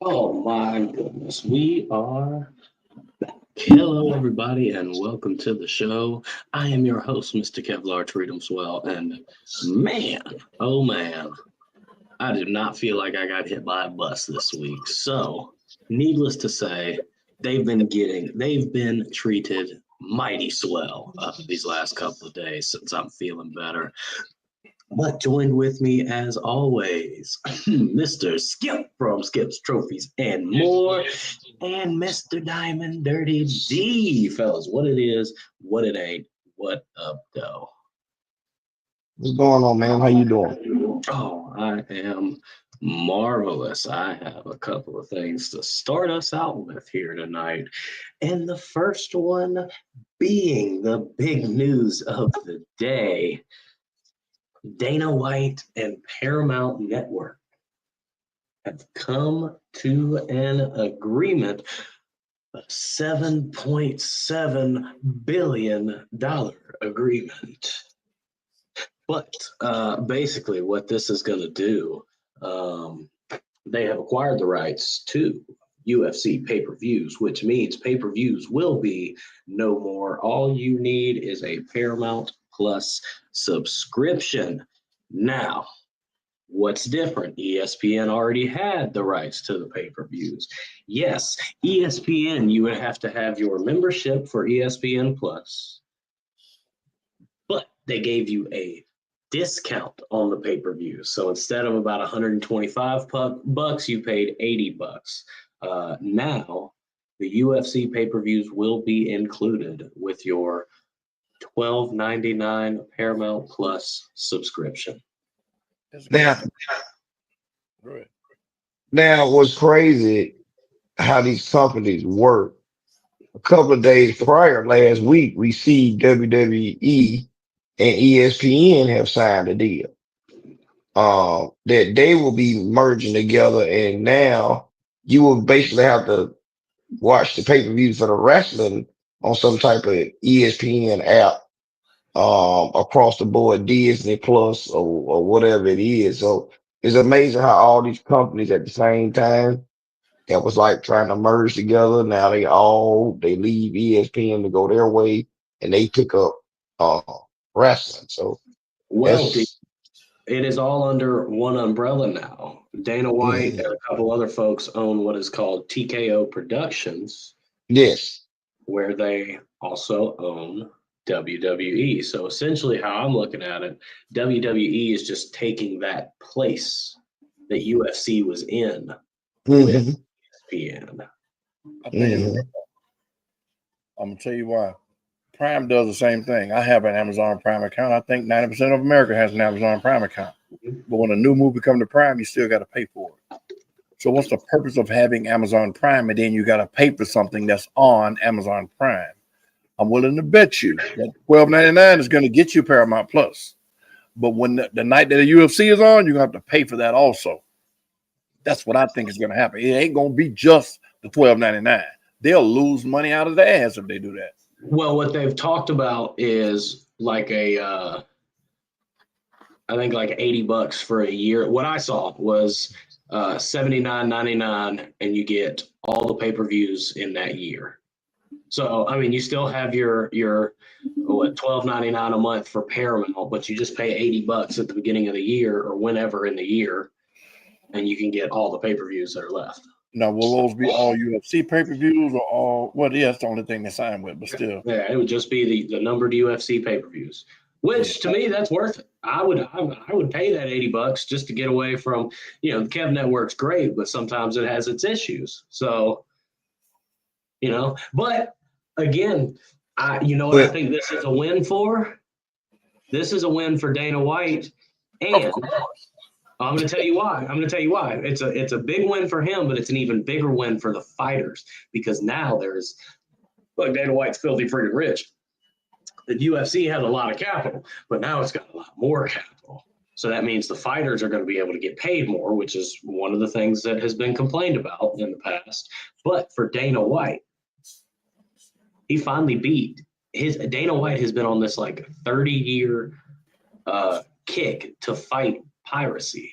Oh my goodness, we are back. Hello, everybody, and welcome to the show. I am your host, Mr. Kevlar Freedom Swell, and man, oh man, I did not feel like I got hit by a bus this week. So, needless to say, they've been treated mighty swell these last couple of days since I'm feeling better. But joined with me, as always, Mr. Skip from Skip's Trophies and More, and Mr. Diamond Dirty D, fellas. What it is, what it ain't, what up, though? What's going on, man? How you doing? Oh, I am marvelous. I have a couple of things to start us out with here tonight. And the first one being the big news of the day. Dana White and Paramount Network have come to an agreement, a $7.7 billion agreement. But basically, what this is going to do, they have acquired the rights to UFC pay-per-views, which means pay-per-views will be no more. All you need is a Paramount Plus subscription. Now, what's different? ESPN already had the rights to the pay-per-views. Yes, ESPN, you would have to have your membership for ESPN Plus, but they gave you a discount on the pay-per-view. So instead of about 125 bucks, you paid 80 bucks. Now, the UFC pay-per-views will be included with your $12.99 Paramount Plus subscription. Now, now, what's crazy how these companies work. A couple of days prior, last week, we see WWE and ESPN have signed a deal. That they will be merging together, and now you will basically have to watch the pay-per-view for the wrestling on some type of ESPN app, across the board, Disney Plus or whatever it is. So it's amazing how all these companies at the same time that was like trying to merge together. Now they leave ESPN to go their way, and they pick up uh wrestling. So Well, that's it is all under one umbrella now. Dana White and mhm. a couple other folks own what is called TKO Productions, Yes. where they also own WWE. So essentially, how I'm looking at it, WWE is just taking that place that UFC was in with Hmm. ESPN. I think it's. Hmm. I'm gonna tell you why. Prime does the same thing. I have an Amazon Prime account. I think 90% of America has an Amazon Prime account. But when a new movie comes to Prime, you still got to pay for it. So what's the purpose of having Amazon Prime and then you got to pay for something that's on Amazon Prime? I'm willing to bet you that $12.99 is going to get you Paramount Plus. But when the night that the UFC is on, you're going to have to pay for that also. That's what I think is going to happen. It ain't going to be just the $12.99. They'll lose money out of their ass if they do that. Well, what they've talked about is like I think like 80 bucks for a year. What I saw was 79.99, and you get all the pay-per-views in that year. So I mean, you still have your what 12.99 a month for Paramount, but you just pay 80 bucks at the beginning of the year or whenever in the year, and you can get all the pay-per-views that are left. Now, will those be all UFC pay-per-views or all? Well, yeah, that's the only thing they signed with, but still. Yeah, it would just be the numbered UFC pay-per-views, Yeah. which to me that's worth it. I would pay that 80 bucks just to get away from, the Kev Network's great, but sometimes it has its issues. So, but again, you know what I But think this is a win for? This is a win for Dana White, Of and course. I'm going to tell you why. I'm going to tell you why. It's a big win for him, but it's an even bigger win for the fighters because now look, Dana White's filthy freaking rich. The UFC has a lot of capital, but now it's got a lot more capital. So that means the fighters are going to be able to get paid more, which is one of the things that has been complained about in the past. But for Dana White, he finally beat Dana White has been on this like 30-year kick to fight piracy.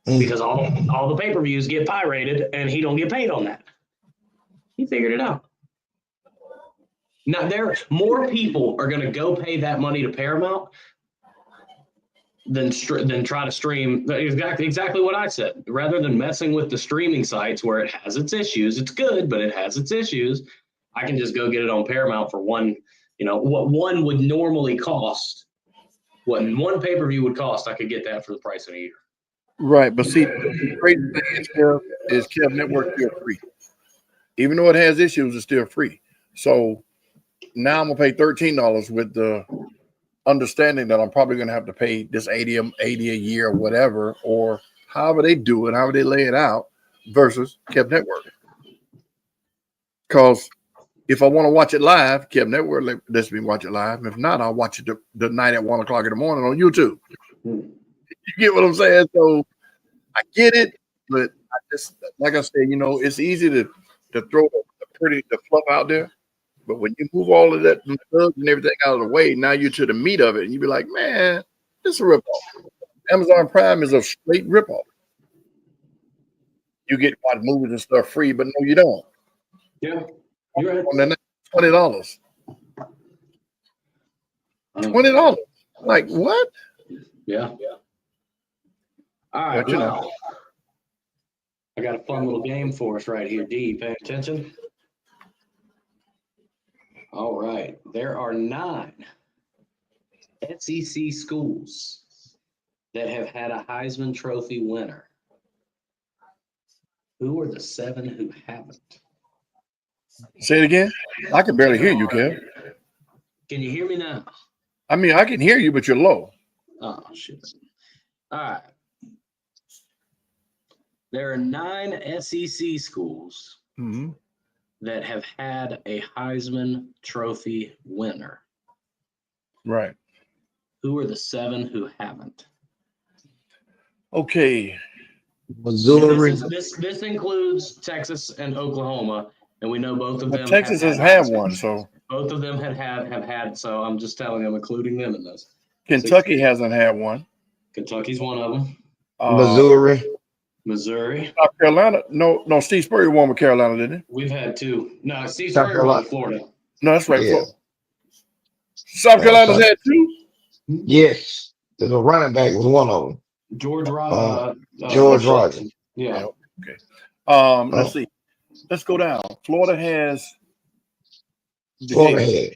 because all the pay-per-views get pirated and he don't get paid on that. He figured it out. Now more people are going to go pay that money to Paramount than try to stream. Exactly what I said. Rather than messing with the streaming sites where it has its issues, it's good, but it has its issues. I can just go get it on Paramount for one. What one would normally cost, what one pay-per-view would cost, I could get that for the price of a year. Right, but see, the crazy thing is Kev Network still free. Even though it has issues, it's still free. So now I'm gonna pay $13 with the understanding that I'm probably gonna have to pay this 80 a year or whatever, or however they do it, however they lay it out, versus Kev Network. Because if I want to watch it live, Kev Network lets me watch it live. If not, I'll watch it the night at 1 o'clock in the morning on YouTube. You get what I'm saying? So I get it, but I just, like I said, it's easy to throw the fluff out there. But when you move all of that and everything out of the way, now you're to the meat of it, and you be like, man, this is a ripoff. Amazon Prime is a straight ripoff. You get watch movies and stuff free, but no, you don't. Yeah, you're right. $20. $20. Like what? Yeah. All right. Well, I got a fun little game for us right here. D, pay attention. All right. There are 9 SEC schools that have had a Heisman Trophy winner. Who are the 7 who haven't? Say it again. I can barely hear you, Kev. Can you hear me now? I mean, I can hear you, but you're low. Oh, shit. All right. There are 9 SEC schools that have had a Heisman Trophy winner. Right. Who are the 7 who haven't? Okay. Missouri. This includes Texas and Oklahoma, and we know both of them. Texas has had one, so both of them have had. So I'm just telling them, including them in this. Kentucky hasn't had one. Kentucky's one of them. Missouri. South Carolina. No. Steve Spurrier won with Carolina, didn't he? We've had 2. No, Steve Spurrier won with Florida. No, that's right. Yeah. South Carolina's had 2. Yes, the running back was one of them. George George Rogers. Yeah. Okay. Let's see. Let's go down. Florida has. Florida.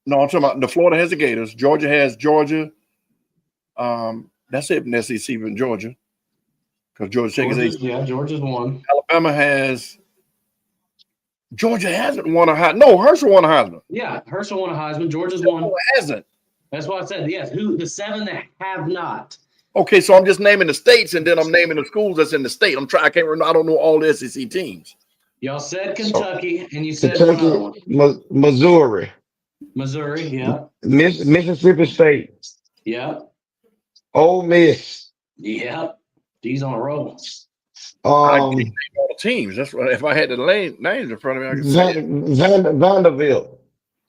No, I'm talking about the Florida has the Gators. Georgia has Georgia. That's it in the SEC in Georgia. Because Georgia Tech is 8. Yeah, Georgia's won. Alabama has. Georgia hasn't won a Heisman. No, Herschel won a Heisman. Yeah, Herschel won a Heisman. Georgia's won. No, hasn't. That's why I said yes. Who the 7 that have not? Okay, so I'm just naming the states, and then I'm naming the schools that's in the state. I can't remember. I don't know all the SEC teams. Y'all said Kentucky, and you said one. Missouri. Missouri, yeah. Mississippi State. Yeah. Ole Miss. Yeah. He's on a roll. I can't name all the teams. That's what. If I had the names in front of me, I could say Vanderbilt.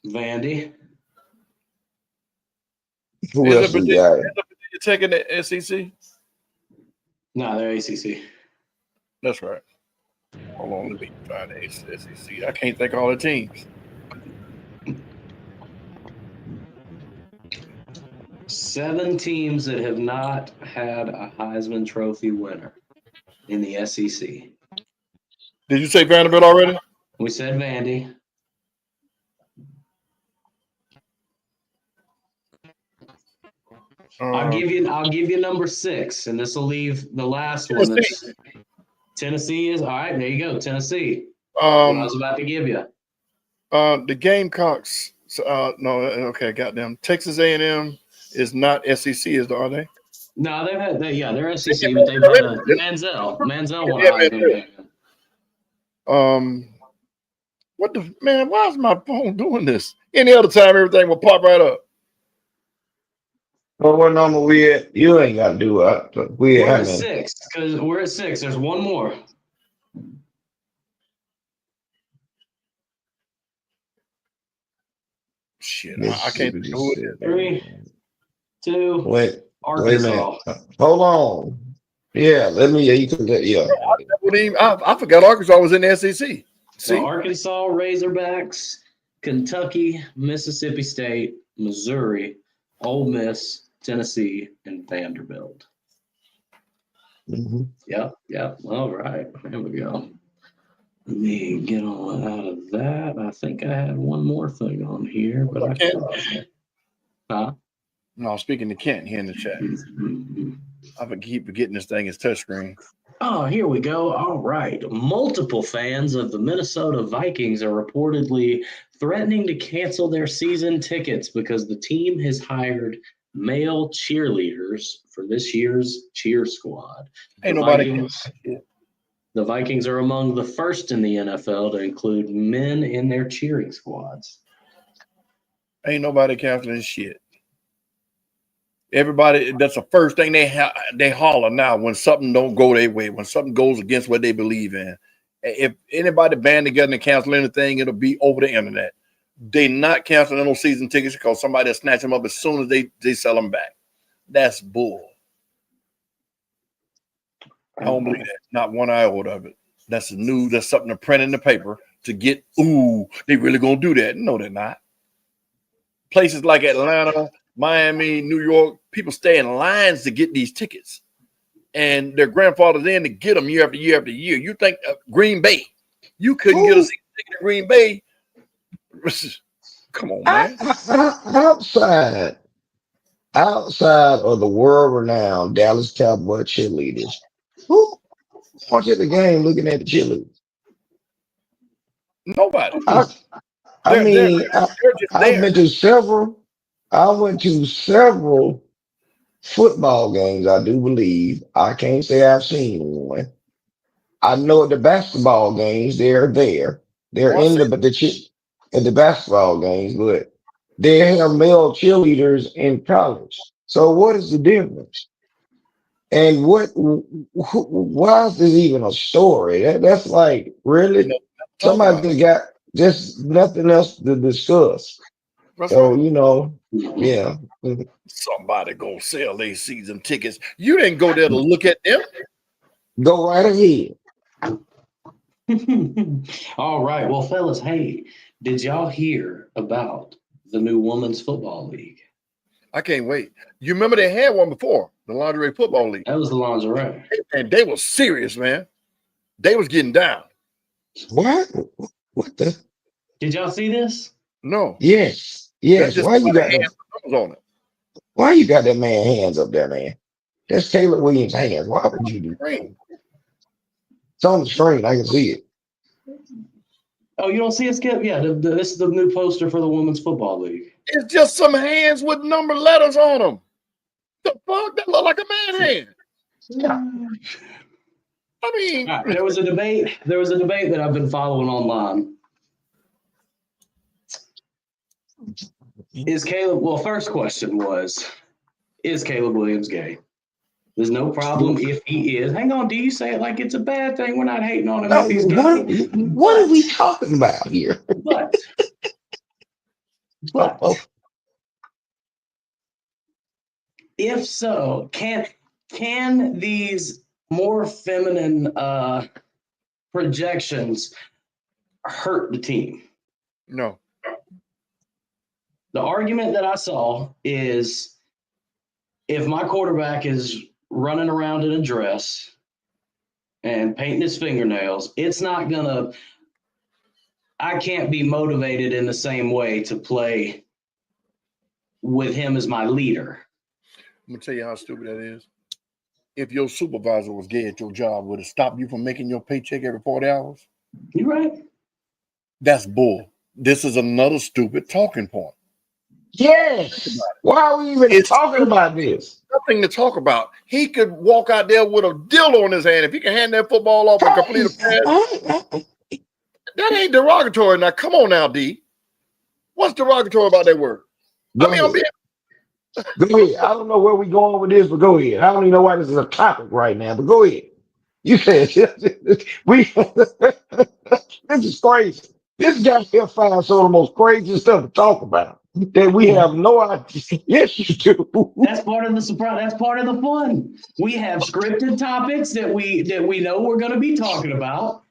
Vandy. Who else we got? You're taking the SEC? No, they're ACC. That's right. Hold on, let me find the SEC. I can't think of all the teams. 7 teams that have not had a Heisman Trophy winner in the SEC. Did you say Vanderbilt already? We said Vandy. I'll give you number 6, and this will leave the last one. Tennessee is all right. There you go, Tennessee. What I was about to give you. The Gamecocks. No, okay, got them. Texas A&M is not SEC, are they? No, they're SEC, but they've had Manziel. Manziel won a Heisman. What the man? Why is my phone doing this? Any other time, everything will pop right up. Well, what number we at? You ain't got to do it. We're at 6 because we're at 6. There's one more. Shit, I can't do it. 3, 2. Wait Arkansas. a minute. Hold on. Yeah, let me. Yeah, you can. Yeah. I forgot Arkansas was in the SEC. So See, Arkansas, Razorbacks, Kentucky, Mississippi State, Missouri, Ole Miss, Tennessee, and Vanderbilt. Mhm. Yep. All right. There we go. Let me get on out of that. I think I had one more thing on here, but I Kent? forgot. Huh? No, speaking to Kent here in the chat. I keep forgetting this thing is touchscreen. Oh, here we go. All right. Multiple fans of the Minnesota Vikings are reportedly threatening to cancel their season tickets because the team has hired male cheerleaders for this year's cheer squad. Ain't The nobody. Vikings, the Vikings are among the first in the NFL to include men in their cheering squads. Ain't nobody canceling shit. Everybody, that's the first thing they holler now when something don't go their way, when something goes against what they believe in. If anybody band together and cancel anything, it'll be over the internet. They not canceling no season tickets because somebody will snatch them up as soon as they sell them back. That's bull. I don't believe that. Not one iota of it. That's the news. That's something to print in the paper to get, ooh, they really gonna do that. No, they're not. Places like Atlanta, Miami, New York, people stay in lines to get these tickets. And their grandfathers in to get them year after year after year. You think Green Bay, you couldn't get a season ticket in Green Bay. Come on, man. Outside of the world-renowned Dallas Cowboy cheerleaders, who watching the game looking at the cheerleaders? Nobody. I, I They're mean, just I've there. been to several. I went to several football games. I do believe. I can't say I've seen one. I know at the basketball games they're there. They're Once in the at the basketball games, but they have male cheerleaders in college. So what is the difference? And why is this even a story? That's like they really know talk somebody about it. just got just nothing else to discuss. That's So right. yeah. Somebody gonna sell their season tickets. You didn't go there to look at them. Go right ahead. All right. Well, fellas, hey, did y'all hear about the new women's football league? I can't wait. You remember they had one before, the lingerie football league, That was the lingerie. and they was serious, man. They was getting down. What? What the? Did y'all see this? No, Yes. that's Yes. just Why you got somebody them? hands with numbers on it. Why you got that man hands up there, man? That's Taylor Williams' hands. Why would you do that? Green. It's on the screen. I can see it. Oh, you don't see it, Skip? Yeah, this is the new poster for the women's football league. It's just some hands with number letters on them. The fuck? That look like a man hand. I mean, All right, there was a debate. There was a debate that I've been following online. Is Caleb? Well, first question was, is Caleb Williams gay? There's no problem if he is. Hang on, do you say it like it's a bad thing? We're not hating on him No, if he's gay. what are we talking about here? But Oh, if so, can these more feminine projections hurt the team? no. The argument that I saw is if my quarterback is running around in a dress and painting his fingernails, it's not gonna. I can't be motivated in the same way to play with him as my leader. I'm gonna tell you how stupid that is. If your supervisor was gay at your job, would it stop you from making your paycheck every 40 hours? You right? That's bull. This is another stupid talking point. yes. Why are we even It's talking about this? nothing to talk about. He could walk out there with a dildo in his hand. If he can hand that football off and complete a pass, that ain't derogatory. Now, come on now, D. What's derogatory about that word? Go I mean, ahead. Go ahead. I don't know where we're going with this, but go ahead. I don't even know why this is a topic right now, but go ahead. You said we this is crazy. This guy here finds some of the most crazy stuff to talk about. that we have no idea. Yes, you do. That's part of the surprise. That's part of the fun. We have scripted topics that we know we're going to be talking about,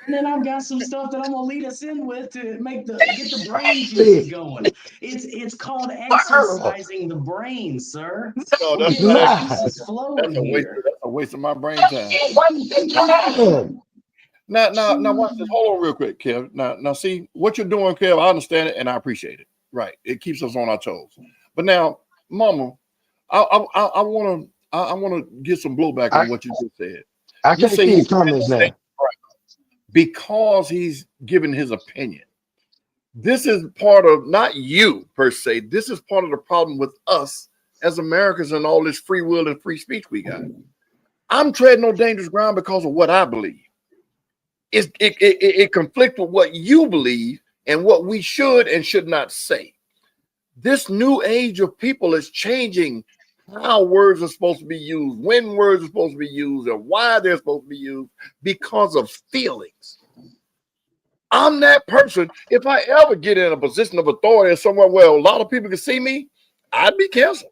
and then I've got some stuff that I'm going to lead us in with to get the brain juices going. It's called exercising the brain, sir. No, We're that's getting not. the Nah. juices flowing That's a waste. here. That's a waste of my brain time. Now, watch this. Hold on, real quick, Kev. Now, see what you're doing, Kev. I understand it and I appreciate it. Right, it keeps us on our toes. But now, Mama, I want to get some blowback on what you just said. I You can't say see he's the comments now. because he's giving his opinion. This is part of not you per se. This is part of the problem with us as Americans and all this free will and free speech we got. I'm treading on dangerous ground because of what I believe. It conflicts with what you believe and what we should and should not say. This new age of people is changing how words are supposed to be used, when words are supposed to be used, and why they're supposed to be used because of feelings. I'm that person. If I ever get in a position of authority somewhere where a lot of people can see me, I'd be canceled.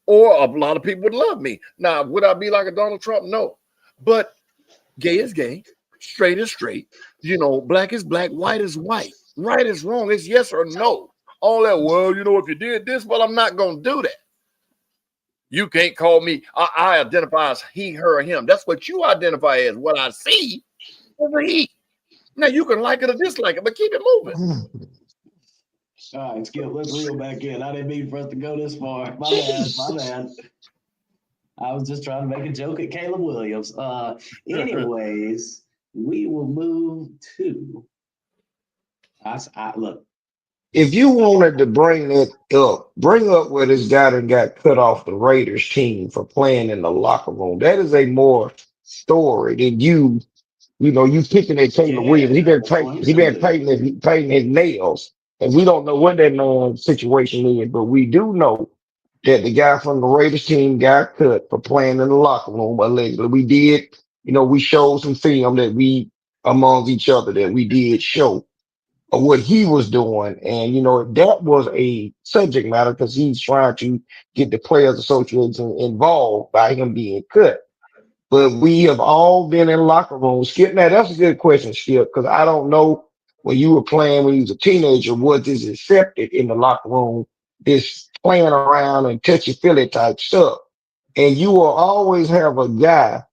Or a lot of people would love me. Now, would I be like a Donald Trump? No. But gay is gay, straight is straight, black is black, white is white, right is wrong, it's yes or no. All that, well, if you did this, well, I'm not going to do that. You can't call me, I identify as he, her, or him. That's what you identify as. What I see is a he. Now, you can like it or dislike it, but keep it moving. All right, Skip, let's reel back in. I didn't mean for us to go this far. My bad. I was just trying to make a joke at Caleb Williams. Anyways, we will move to. Look. If you wanted to bring up where this guy that got cut off the Raiders team for playing in the locker room. That is a more story than you picking at Caleb Williams. He been painting his nails, and we don't know what that situation is, but we do know that the guy from the Raiders team got cut for playing in the locker room allegedly. We did, we showed some film that we amongst each other that we did show of what he was doing. And, that was a subject matter because he's trying to get the Players Association involved by him being cut. But we have all been in locker rooms. Skip, now that's a good question, Skip, because I don't know when you were playing when you was a teenager, was this accepted in the locker room, this playing around and touchy-feely type stuff. And you will always have a guy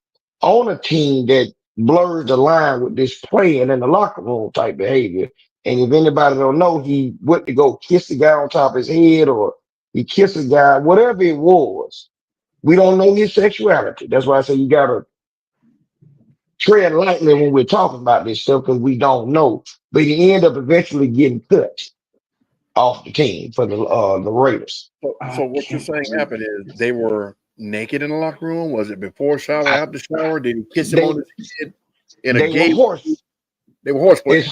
on a team that blurs the line with this playing in the locker room type behavior. And if anybody don't know, he went to go kiss the guy on top of his head or he kissed a guy, whatever it was. We don't know his sexuality. That's why I say you gotta tread lightly when we're talking about this stuff because we don't know. But he ended up eventually getting cut off the team for the Raiders. So what you're saying happened is they were naked in the locker room? Was it before shower, after shower? Did he kiss him on his head in a gay? They were horse playing.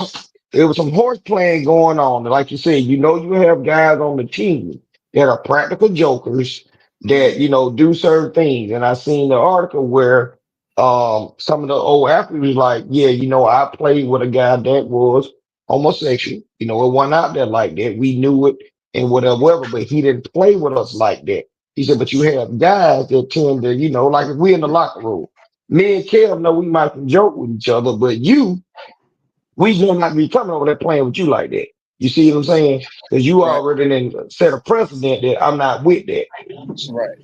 There was some horse playing going on. Like you said, you have guys on the team that are practical jokers that, do certain things. And I seen the article where some of the old athletes was like, yeah, I played with a guy that was homosexual. It wasn't out there like that. We knew it and whatever, but he didn't play with us like that. He said, but you have guys that tend to, like if we're in the locker room, me and Kev know we might can joke with each other, but we will not be coming over there playing with you like that. You see what I'm saying? Because you already then set a precedent that I'm not with that. Right.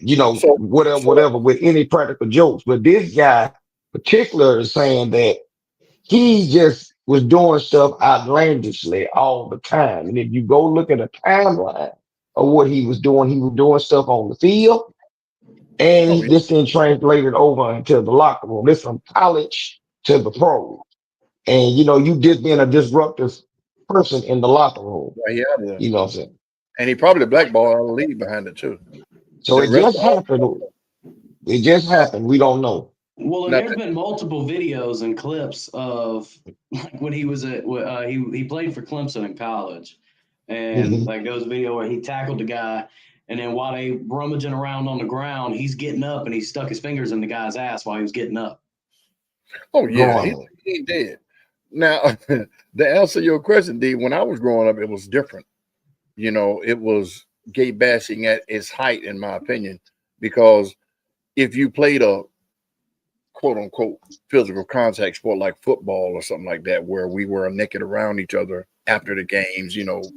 Whatever with any practical jokes. But this guy particular is saying that he just was doing stuff outlandishly all the time. And if you go look at a timeline of what he was doing stuff on the field. And this thing translated over into the locker room. This from college to the pros. And you just being a disruptive person in the locker room. Yeah. You know what I'm saying? And he probably blackballed all the league behind it too. So it just happened. It just happened. We don't know. Well, and there's been multiple videos and clips of like when he was he played for Clemson in college, and like there was a video where he tackled the guy, and then while they rummaging around on the ground, he's getting up and he stuck his fingers in the guy's ass while he was getting up. Oh yeah, he did. Now, to answer your question, D, when I was growing up, it was different. it was gay bashing at its height, in my opinion, because if you played a quote unquote physical contact sport like football or something like that, where we were naked around each other after the games,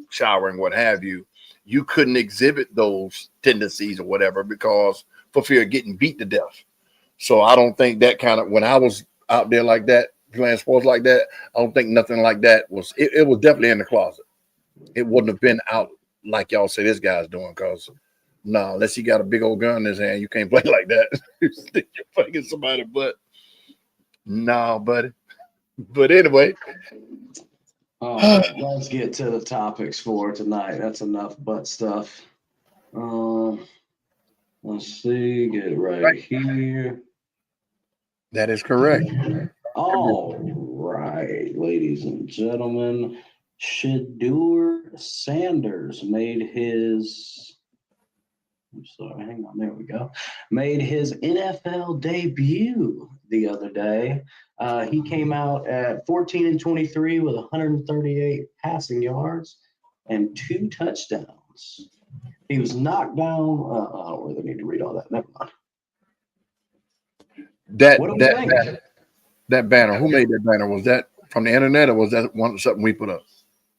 showering, what have you, you couldn't exhibit those tendencies or whatever because for fear of getting beat to death. So I don't think that when I was out there like that, playing sports like that, I don't think nothing like that it was definitely in the closet. It wouldn't have been out like y'all say this guy's doing, because no, unless he got a big old gun in his hand, you can't play like that. You're fucking somebody, but no, buddy. But anyway. Let's get to the topics for tonight. That's enough butt stuff. Let's see, get it right here. That is correct. All right, ladies and gentlemen, Shedeur Sanders made his made his NFL debut the other day. He came out at 14-23 with 138 passing yards and 2 touchdowns. He was knocked down. I don't really need to read all that. Never mind. That banner, who made that banner? Was that from the internet, or was that something we put up?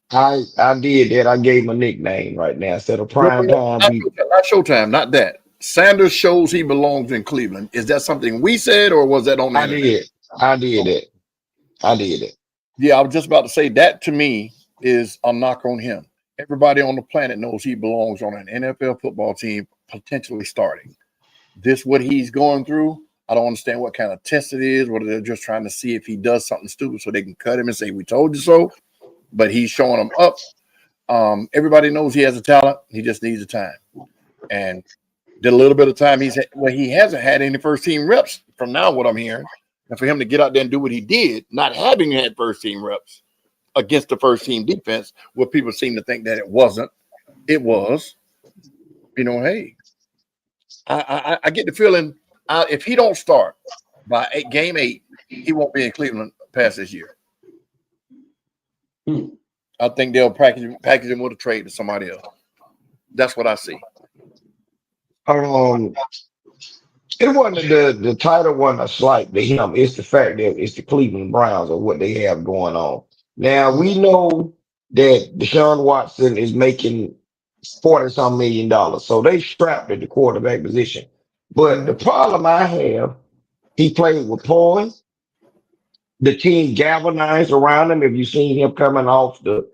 I did that. I gave him a nickname right now instead of prime time. Not Showtime, not that. Sanders shows he belongs in Cleveland. Is that something we said, or was that on the internet? I did it. Yeah, I was just about to say that. To me, is a knock on him. Everybody on the planet knows he belongs on an NFL football team, potentially starting. What he's going through, I don't understand what kind of test it is, whether they're just trying to see if he does something stupid so they can cut him and say, we told you so. But he's showing them up. Everybody knows he has a talent. He just needs the time. And the little bit of time he hasn't had any first team reps from now, what I'm hearing. And for him to get out there and do what he did, not having had first team reps against the first team defense, where people seem to think that it wasn't, it was. Hey, I get the feeling if he don't start by game 8, he won't be in Cleveland past this year. I think they'll package him with a trade to somebody else. That's what I see. It wasn't the title wasn't a slight to him. It's the fact that it's the Cleveland Browns or what they have going on. Now we know that Deshaun Watson is making $40-some million, so they strapped at the quarterback position. But the problem I have, he played with poise. The team galvanized around him. If you've seen him coming off the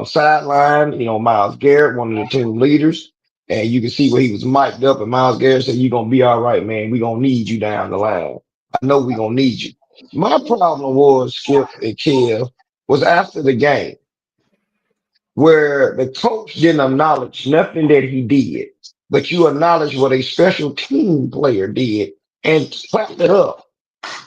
sideline, Myles Garrett, one of the team leaders, and you can see where he was mic'd up, and Myles Garrett said, "You're gonna be all right, man. We're gonna need you down the line. I know we're gonna need you." My problem was, Skip and Kev, was after the game, where the coach didn't acknowledge nothing that he did, but you acknowledge what a special team player did and clapped it up.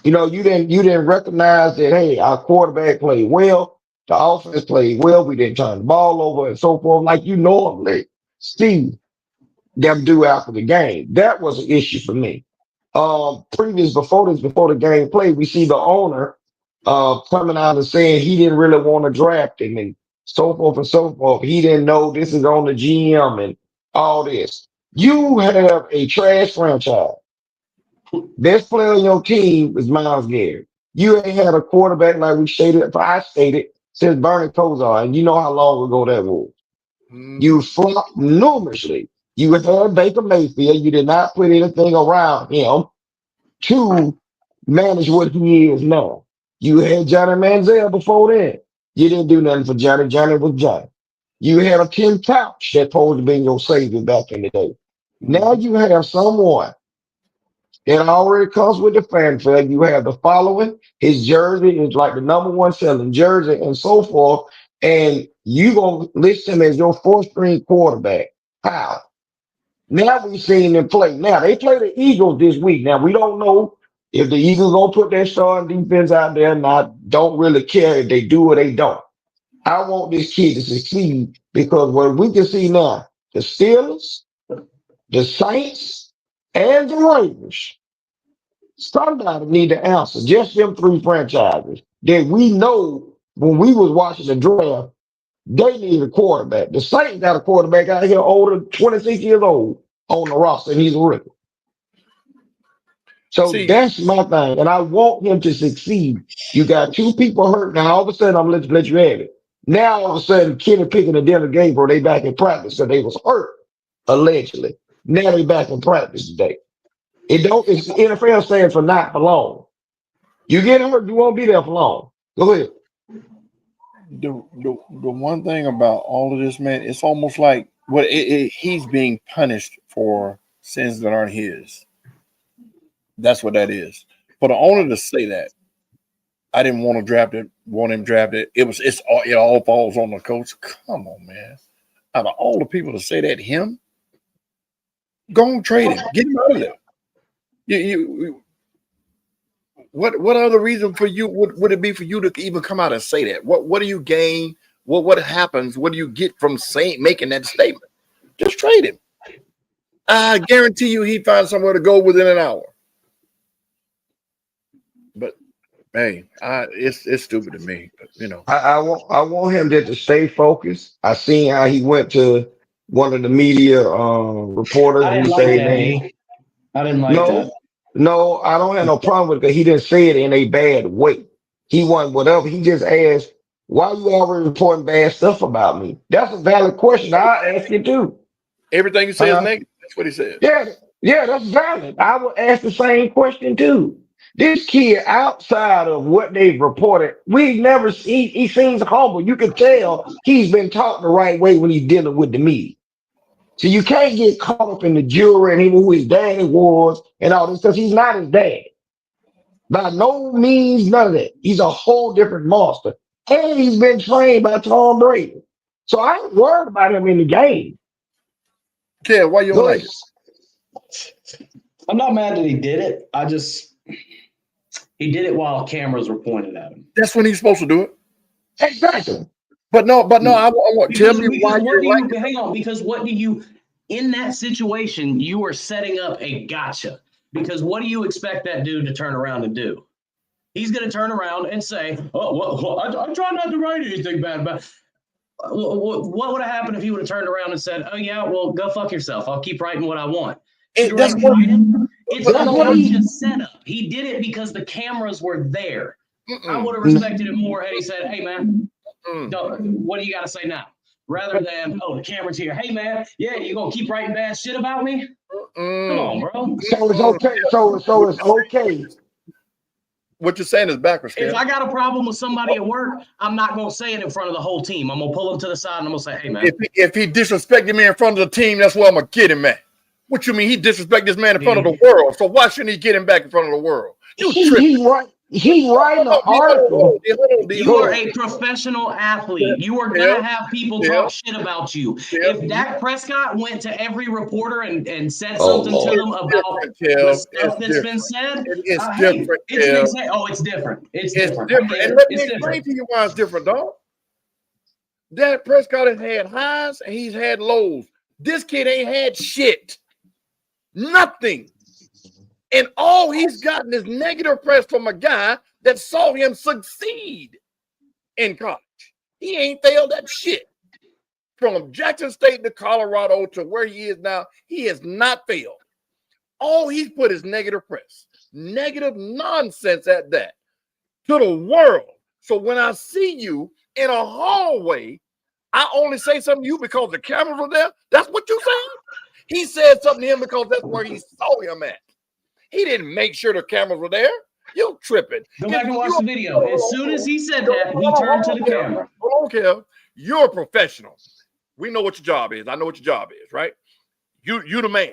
You didn't recognize that, hey, our quarterback played well, the offense played well, we didn't turn the ball over and so forth, like you normally see them do after the game. That was an issue for me. Before the game played, we see the owner coming out and saying he didn't really want to draft him and so forth and so forth. He didn't know this is on the GM and all this. You have a trash franchise. Best player on your team is Myles Garrett. You ain't had a quarterback like I stated since Bernie Kosar, and you know how long ago that was. You flopped numerously. You had Baker Mayfield. You did not put anything around him to manage what he is now. You had Johnny Manziel before then. You didn't do nothing for Johnny. Johnny was Johnny. You had a Tim Couch that supposed to be your savior back in the day. Now you have someone that already comes with the fanfare. You have the following. His jersey is like the number one selling jersey and so forth. And you going to list him as your 4th-string quarterback. How? Now we've seen them play. Now, they play the Eagles this week. Now, we don't know if the Eagles going to put their starting defense out there, and I don't really care if they do or they don't. I want this kid to succeed because what we can see now, the Steelers, the Saints, and the Raiders, somebody need to answer. Just them 3 franchises that we know when we was watching the draft, They need a quarterback. The Saints got a quarterback out here older, 26 years old on the roster, and he's a rookie. So See, that's my thing, and I want him to succeed. You got two people hurt now. All of a sudden, I'm gonna let you have it. Now all of a sudden, Kenny Pickett and Dylan Gabriel, they back in practice because they was hurt allegedly. Now they back in practice today. It don't. It's NFL stands for not for long. You get hurt, you won't be there for long. Go ahead. the one thing about all of this, man, it's almost like he's being punished for sins that aren't his. That's what that is. For the owner to say that, I didn't want him drafted. It all falls on the coach. Come on, man. Out of all the people to say that, him, go and trade him. Get him out of there. What other reason for you would it be for you to even come out and say that? What do you gain? What happens? What do you get from making that statement? Just trade him. I guarantee you he'd find somewhere to go within an hour. But hey, it's stupid to me. But, you know, I want him to stay focused. I seen how he went to one of the media reporters I and didn't he like said, that, man, D. I didn't like no, that. no, I don't have no problem with it because he didn't say it in a bad way. He wasn't whatever. He just asked, why you always reporting bad stuff about me? That's a valid question. I ask you too. everything you say is negative. That's what he said. Yeah, yeah, that's valid. I would ask the same question too. This kid, outside of what they've reported, we never see. He seems humble. You can tell he's been taught the right way when he's dealing with the media. So you can't get caught up in the jury and even who his daddy was and all this because he's not his dad. By no means, none of that. He's a whole different monster. And he's been trained by Tom Brady. So I ain't worried about him in the game. Kev, why you don't Go like ahead. it? I'm not mad that he did it. He did it while cameras were pointed at him. That's when he's supposed to do it. Exactly. But no, I want tell me why what do you like you hang on? Because what do you in that situation? You are setting up a gotcha. Because what do you expect that dude to turn around and do? He's going to turn around and say, "Oh, well, I try not to write anything bad about." What would have happened if he would have turned around and said, "Oh yeah, well, go fuck yourself. I'll keep writing what I want." it. That's what It's a That's what he. gotcha setup. He did it because the cameras were there. I would have Mm, respected it more had he said, "Hey man, what do you got to say now?" Rather than, "Oh, the camera's here. Hey man, yeah, you gonna keep writing bad shit about me? Come on, bro." So it's okay. So it's okay. What you're saying is backwards, If Kev. I got a problem with somebody at work, I'm not gonna say it in front of the whole team. I'm gonna pull them to the side and I'm gonna say, "Hey man, If he disrespected me in front of the team, that's where I'm gonna get him at. What you mean? He disrespected this man in front of the world. So why shouldn't he get him back in front of the world? You tripping? He writing an article. you Go are ahead. a professional athlete. You are gonna have people talk shit about you. If Dak Prescott went to every reporter and said Oh something to Lord. them about the stuff that's been said, It's hey, different, it's an Kev. example. Oh, it's different. It's It's different. different. And let me It's explain different. to you why it's different, dog. Dak Prescott has had highs and he's had lows. This kid ain't had shit. Nothing. And all he's gotten is negative press from a guy that saw him succeed in college. He ain't failed that shit. From Jackson State to Colorado to where he is now, he has not failed. All he's put is negative press, negative nonsense at that to the world. So when I see you in a hallway, I only say something to you because the cameras were there. That's what you saying? He said something to him because that's where he saw him at. He didn't make sure the cameras were there. You tripping. Go back and watch the video. As soon as he said that, he turned to the camera. Hold on, Kev. You're a professional. We know what your job is. I know what your job is, right? You the man.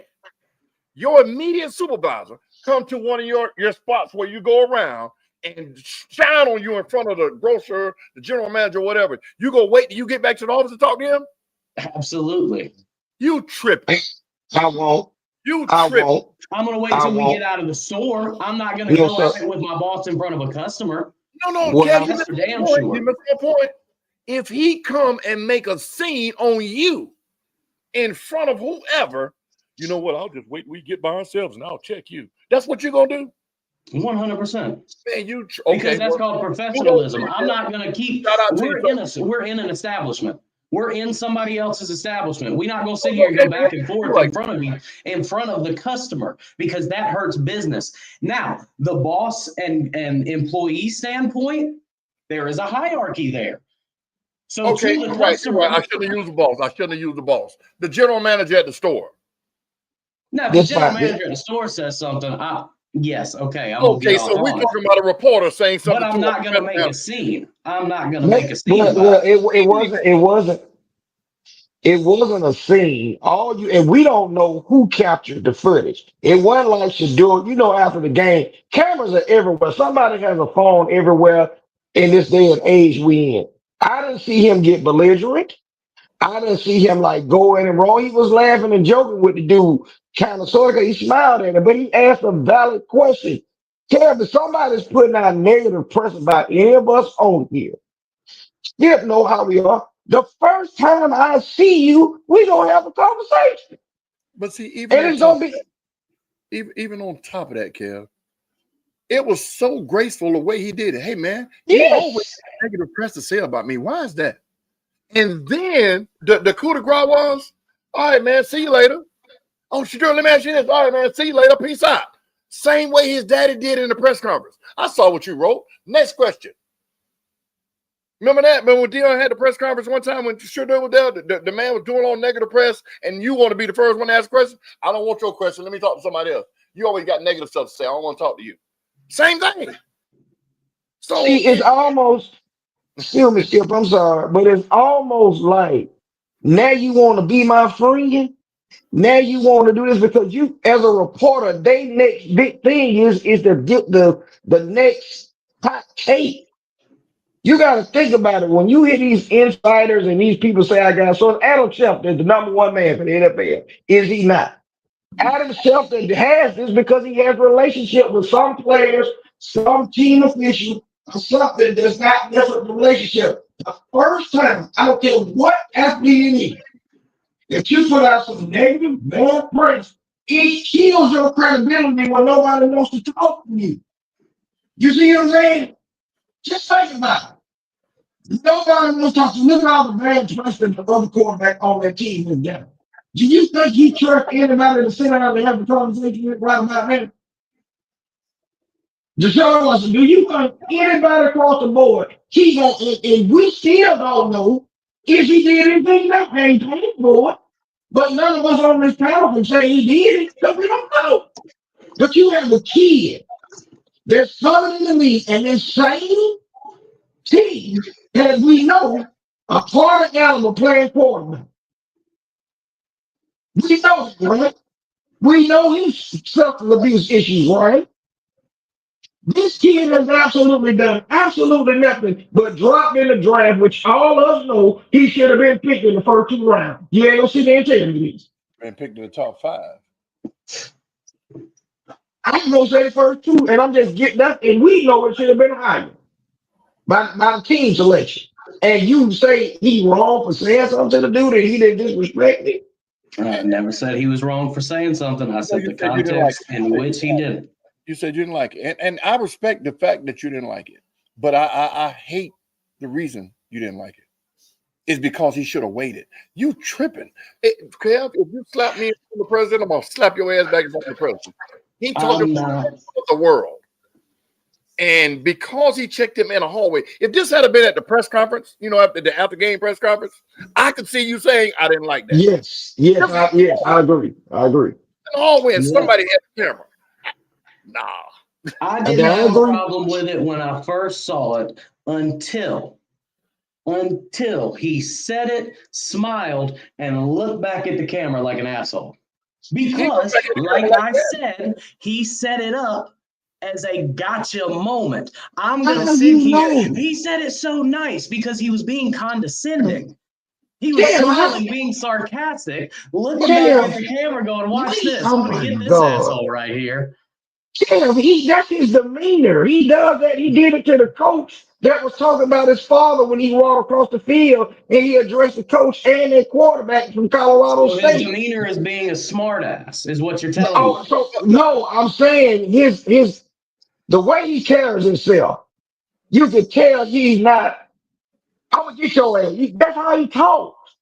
Your immediate supervisor come to one of your spots where you go around and shine on you in front of the grocer, the general manager, whatever. You go wait till you get back to the office to talk to him? Absolutely. You tripping. I won't. You I tripping. won't. I'm gonna wait I till we won't. get out of the store. I'm not gonna No, go sir. at it with my boss in front of a customer. No, Well, Kev, That's for damn you sure. missed my point. If he come and make a scene on you in front of whoever, you know what? I'll just wait till we get by ourselves and I'll check you. That's what you're gonna do? 100%. Man, Because that's called professionalism. I'm not going to keep. We're in an establishment. We're in somebody else's establishment. We're not going to sit here and go back and forth in front of the customer, because that hurts business. Now, the boss and employee standpoint, there is a hierarchy there. So okay, to the customer, right. I shouldn't have used the boss. The general manager at the store. Now, if the general manager at the store says something, yes, okay. Okay, so we're talking about a reporter saying something. But I'm not going to make a scene. I'm not going to make a scene. Well, it wasn't a scene. And we don't know who captured the footage. It wasn't like Shador, after the game, cameras are everywhere. Somebody has a phone everywhere in this day and age we in. I didn't see him get belligerent. I didn't see him like go in and wrong. He was laughing and joking with the dude, kind of sort of. He smiled at him, but he asked a valid question. Kev, if somebody's putting out negative press about any of us on here, Skip know how we are. The first time I see you, we gonna have a conversation. But see, even on top of that, Kev, it was so graceful the way he did it. Hey man, you always have negative press to say about me. Why is that? And then the coup de grace was, all right, man, see you later. Oh, Shador, let me ask you this. All right, man, see you later. Peace out. Same way his daddy did in the press conference. I saw what you wrote. Next question. Remember that? Remember when Dion had the press conference one time when Shador was there, the man was doing all negative press, and you want to be the first one to ask a question? I don't want your question. Let me talk to somebody else. You always got negative stuff to say. I don't want to talk to you. Same thing. So see, it's almost, excuse me, Skip, I'm sorry, but it's almost like now you want to be my friend. Now you want to do this because you, as a reporter, they next big thing is to get the next hot take. You got to think about it. When you hear these insiders and these people say, I got so Adam Schefter is the number one man for the NFL. Is he not? Adam Schefter has this because he has a relationship with some players, some team officials, or something that's not necessarily a relationship. The first time, I don't care what athlete it is, if you put out some negative, bad press, it kills your credibility when nobody wants to talk to you. You see what I'm saying? Just think about it. Nobody wants to talk to you. Look at all the bad press that the other quarterback on that team has done. Do you think he trusts anybody to sit down and have a conversation with right about that? Deshaun Watson, do you think anybody across the board, he's going and we still don't know if he did anything that ain't paid for it. But none of us on this panel can say he did it because we don't know. But you have a kid that's coming in the league and this same team that we know a part of animal playing quarterback. We know it, right? We know his substance abuse issues, right? This kid has absolutely done absolutely nothing but drop in the draft, which all of us know he should have been picked in the first 2 rounds. You ain't gonna sit there and tell me this. Been picked in the top 5. I'm gonna say the first 2, and I'm just getting up, and we know it should have been higher by the team selection. And you say he wrong for saying something to the dude that he didn't disrespect it? I never said he was wrong for saying something. I said the context in which he did it. You said you didn't like it. And I respect the fact that you didn't like it. But I hate the reason you didn't like it. It's because he should have waited. You tripping. Kev, if you slap me in front of the president, I'm going to slap your ass back in front of the president. He talking about the world. And because he checked him in a hallway, if this had been at the press conference, after the after-game press conference, I could see you saying, I didn't like that. Yes, I agree. In the hallway, and somebody had the camera. Nah. I didn't have a problem with it when I first saw it until he said it, smiled, and looked back at the camera like an asshole. Because, like I said, he set it up as a gotcha moment. I'm going to sit here. He said it so nice because he was being condescending. He was smiling, being sarcastic, looking back at the camera going, watch this. I'm going to get this asshole right here. Yeah, that's his demeanor. He does that. He did it to the coach that was talking about his father when he walked across the field, and he addressed the coach and the quarterback from Colorado State. His demeanor is being a smartass, is what you're telling me. No, I'm saying his the way he carries himself, you can tell he's not. I'm gonna get your ass. That's how he talks.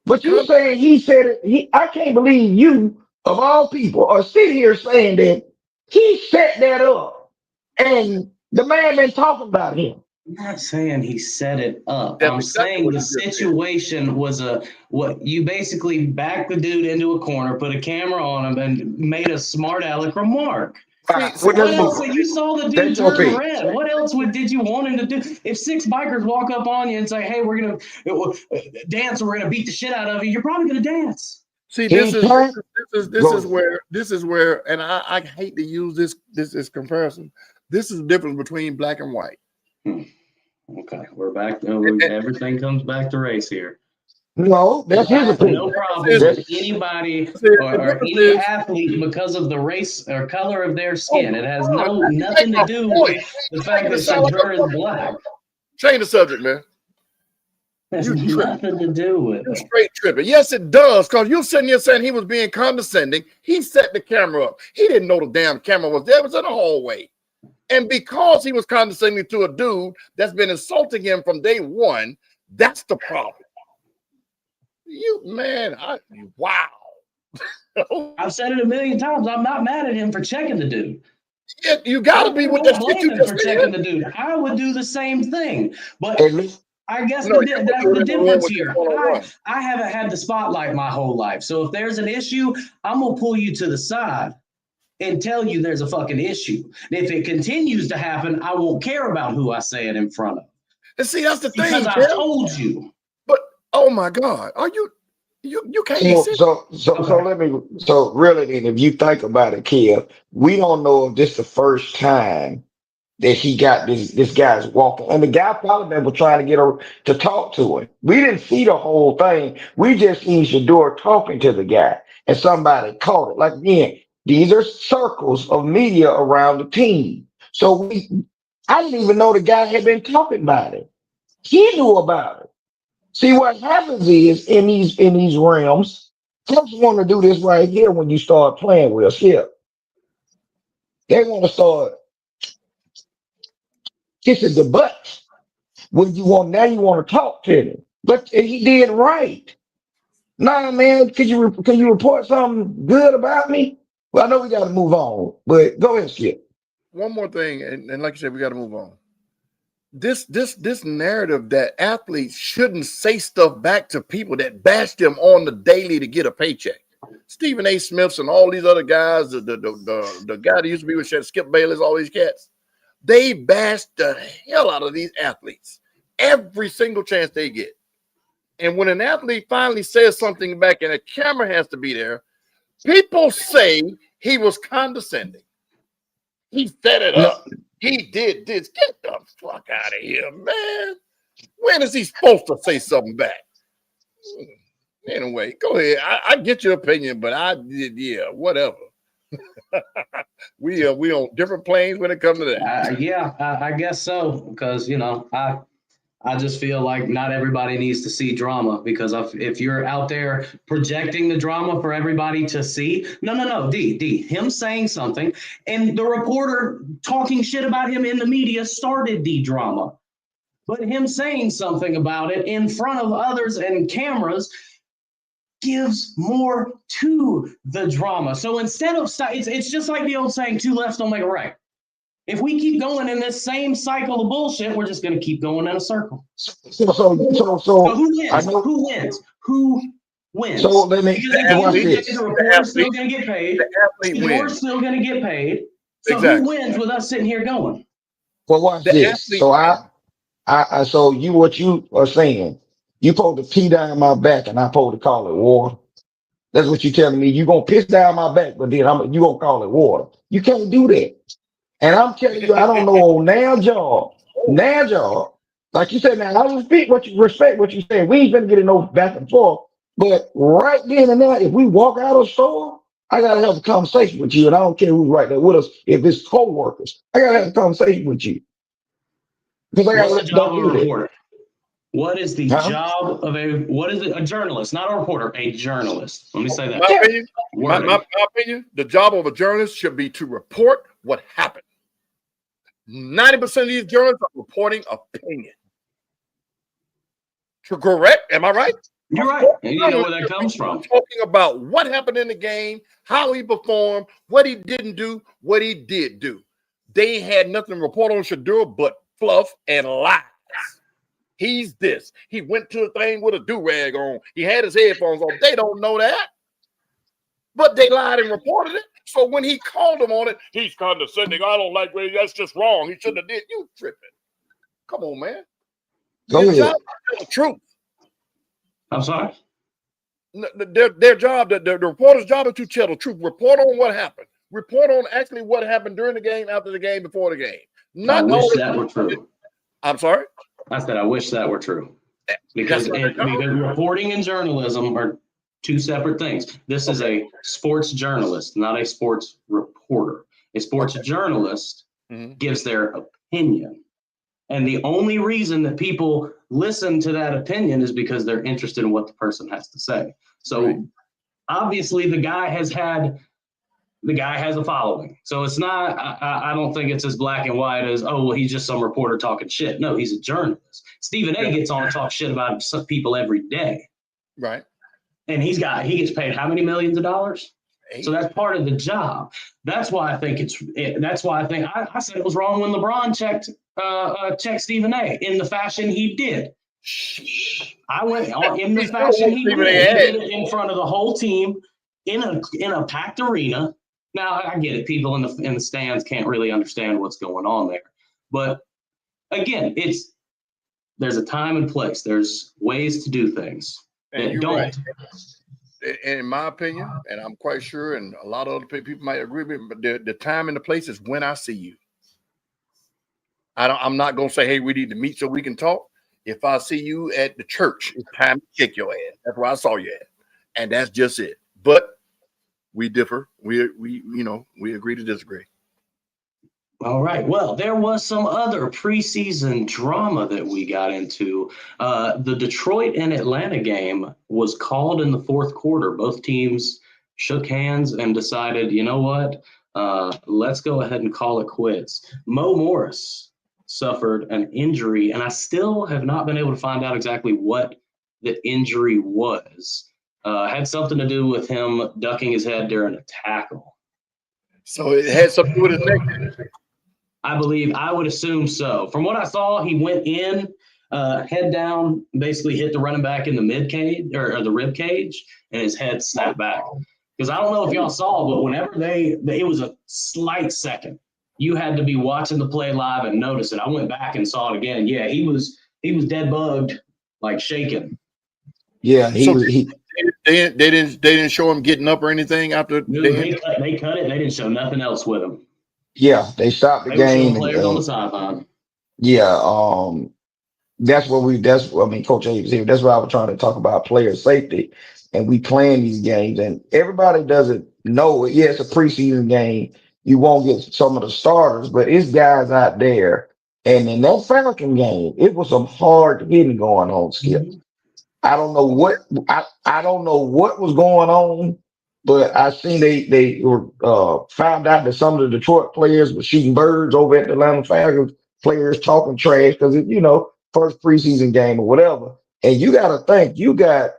But you saying he said it. I can't believe you, of all people, are sitting here saying that he set that up, and the man been talking about him. I'm not saying he set it up. That's I'm exactly saying what the he just said. situation was what you basically backed the dude into a corner, put a camera on him, and made a smart aleck remark. See, What else? You saw the dude That's your turn pick. red. What else did you want him to do? If 6 bikers walk up on you and say, "Hey, we're gonna dance, or we're gonna beat the shit out of you," you're probably gonna dance. See, He can't. this is where, and I hate to use this comparison. This is the difference between black and white. Okay, we're back. Everything comes back to race here. No, that's I his have opinion. no problem with anybody or any athlete because of the race or color of their skin. It has nothing to do with the fact that Shadur is black. Change the subject, man. It has nothing to do with You're it. straight tripping. Yes, it does, because you're sitting there saying he was being condescending. He set the camera up. He didn't know the damn camera was there. It was in the hallway. And because he was condescending to a dude that's been insulting him from day one, that's the problem. Wow. I've said it a million times. I'm not mad at him for checking the dude. Yeah, you gotta be with that shit you just for checking the dude. I would do the same thing, but I guess No, that's the difference here. I haven't had the spotlight my whole life, so if there's an issue, I'm gonna pull you to the side and tell you there's a fucking issue. And if it continues to happen, I won't care about who I say it in front of. And see, that's the thing. Because I told you. But oh my God, are you can't be serious. So really then, if you think about it, Kev, we don't know if this is the first time that he got this guy's walking. And the guy probably been trying to get her to talk to him. We didn't see the whole thing. We just seen Shador talking to the guy and somebody caught it. Like again, these are circles of media around the team. So I didn't even know the guy had been talking about it. He knew about it. See, what happens is in these realms, folks want to do this right here when you start playing with us here. They want to start kissing the butt when you want to talk to him. But he did right. Nah, man, can you report something good about me? Well, I know we got to move on, but go ahead, Skip. One more thing, and like you said, we got to move on. This narrative that athletes shouldn't say stuff back to people that bash them on the daily to get a paycheck. Stephen A. Smiths and all these other guys, the guy that used to be with Skip Bayless, all these cats, they bash the hell out of these athletes every single chance they get. And when an athlete finally says something back and a camera has to be there, people say he was condescending. He set it up. He did this. Get the fuck out of here, man. When is he supposed to say something back? Anyway, go ahead. I get your opinion, but whatever. we on different planes when it comes to that. I guess so, because I just feel like not everybody needs to see drama, because if you're out there projecting the drama for everybody to see, no, D, him saying something and the reporter talking shit about him in the media started the drama. But him saying something about it in front of others and cameras gives more to the drama. So instead of, it's just like the old saying, two lefts don't make a right. If we keep going in this same cycle of bullshit, we're just going to keep going in a circle. So who wins? Who wins? Who wins? So let me watch this. The reporter's still going to get paid. The reporter's still going to get paid. So who wins with us sitting here going? Well, watch this. So so what you are saying, you supposed to pee down my back and I supposed to call it water. That's what you're telling me. You gonna piss down my back, but then you gonna call it water. You can't do that. And I'm telling you, I don't know now job. Like you said, now I respect what you said. We ain't gonna get in no back and forth. But right then and there, if we walk out of the store, I gotta have a conversation with you, and I don't care who's right there with us. If it's co-workers, I gotta have a conversation with you. Because I gotta don't do that. What is the job of a journalist, not a reporter, a journalist? Let me say that. My opinion, the job of a journalist should be to report what happened. 90% of these journalists are reporting opinion. Correct? Am I right? You're right. And you know where that comes from. Talking about what happened in the game, how he performed, what he didn't do, what he did do. They had nothing to report on Shedeur but fluff and lies. He's this. He went to a thing with a do-rag on. He had his headphones on. They don't know that. But they lied and reported it. So when he called them on it, he's condescending. I don't like Ray. That's just wrong. He shouldn't have did. You tripping. Come on, man. Go His ahead. job is to tell the truth. I'm sorry? Their job, the reporter's job is to tell the truth. Report on what happened. Report on actually what happened during the game, after the game, before the game. I wish that were true. I'm sorry? I said I wish that were true. Because reporting and journalism are two separate things. This is a sports journalist, not a sports reporter. A sports journalist gives their opinion. And the only reason that people listen to that opinion is because they're interested in what the person has to say. So obviously the guy has a following. So it's not, I don't think it's as black and white as, oh, well, he's just some reporter talking shit. No, he's a journalist. Stephen A gets on and talks shit about some people every day. Right. And he gets paid how many millions of dollars? So that's part of the job. That's why I think I said it was wrong when LeBron checked Stephen A in the fashion he did. I went in the fashion he did. He did it in front of the whole team in a packed arena. Now I get it. People in the stands can't really understand what's going on there. But again, there's a time and place. There's ways to do things that don't. Right. In my opinion, and I'm quite sure, and a lot of other people might agree with me, but the time and the place is when I see you. I'm not going to say, hey, we need to meet so we can talk. If I see you at the church, it's time to kick your ass. That's where I saw you at. And that's just it. But we differ. We agree to disagree. All right. Well, there was some other preseason drama that we got into. The Detroit and Atlanta game was called in the fourth quarter. Both teams shook hands and decided, you know what? Let's go ahead and call it quits. Mo Morris suffered an injury, and I still have not been able to find out exactly what the injury was. Had something to do with him ducking his head during a tackle. So it had something to do with his neck. I would assume so. From what I saw, he went in, head down, basically hit the running back in the mid cage or the rib cage, and his head snapped back. Because I don't know if y'all saw, but whenever it was a slight second, you had to be watching the play live and notice it. I went back and saw it again. Yeah, he was dead bugged, like shaking. Yeah, they didn't show him getting up or anything after. They cut it. They didn't show nothing else with him. Yeah, they stopped the game. Players on the sideline. Yeah, Coach A was here. That's why I was trying to talk about player safety, and we playing these games, and everybody doesn't know it. Yeah, it's a preseason game. You won't get some of the starters, but it's guys out there. And in that Falcon game, it was some hard hitting going on, Skip. Mm-hmm. I don't know what was going on. But I seen they were found out that some of the Detroit players were shooting birds over at the Atlanta Falcons players talking trash because first preseason game or whatever. And you got to think you got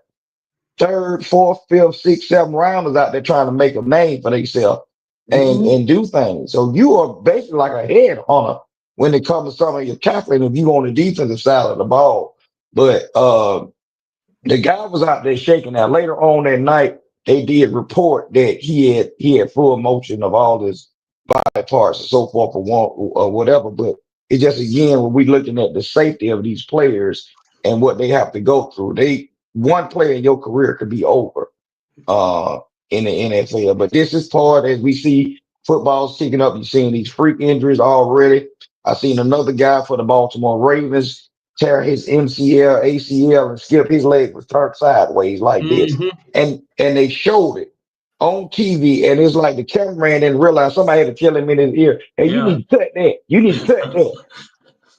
third, fourth, fifth, sixth, seven rounders out there trying to make a name for themselves and do things. So you are basically like a head hunter when it comes to some of your tackling if you on the defensive side of the ball. But the guy was out there shaking. Now later on that night, they did report that he had full motion of all his body parts and so forth or whatever. But it's just, again, when we're looking at the safety of these players and what they have to go through, one player in your career could be over in the NFL. But this is part, as we see football's kicking up, you're seeing these freak injuries already. I seen another guy for the Baltimore Ravens tear his MCL, ACL, and Skip, his leg was turned sideways like this. And they showed it on TV, and it's like the cameraman didn't realize somebody had to tell him in his ear, hey, you need to cut that. You need to cut that.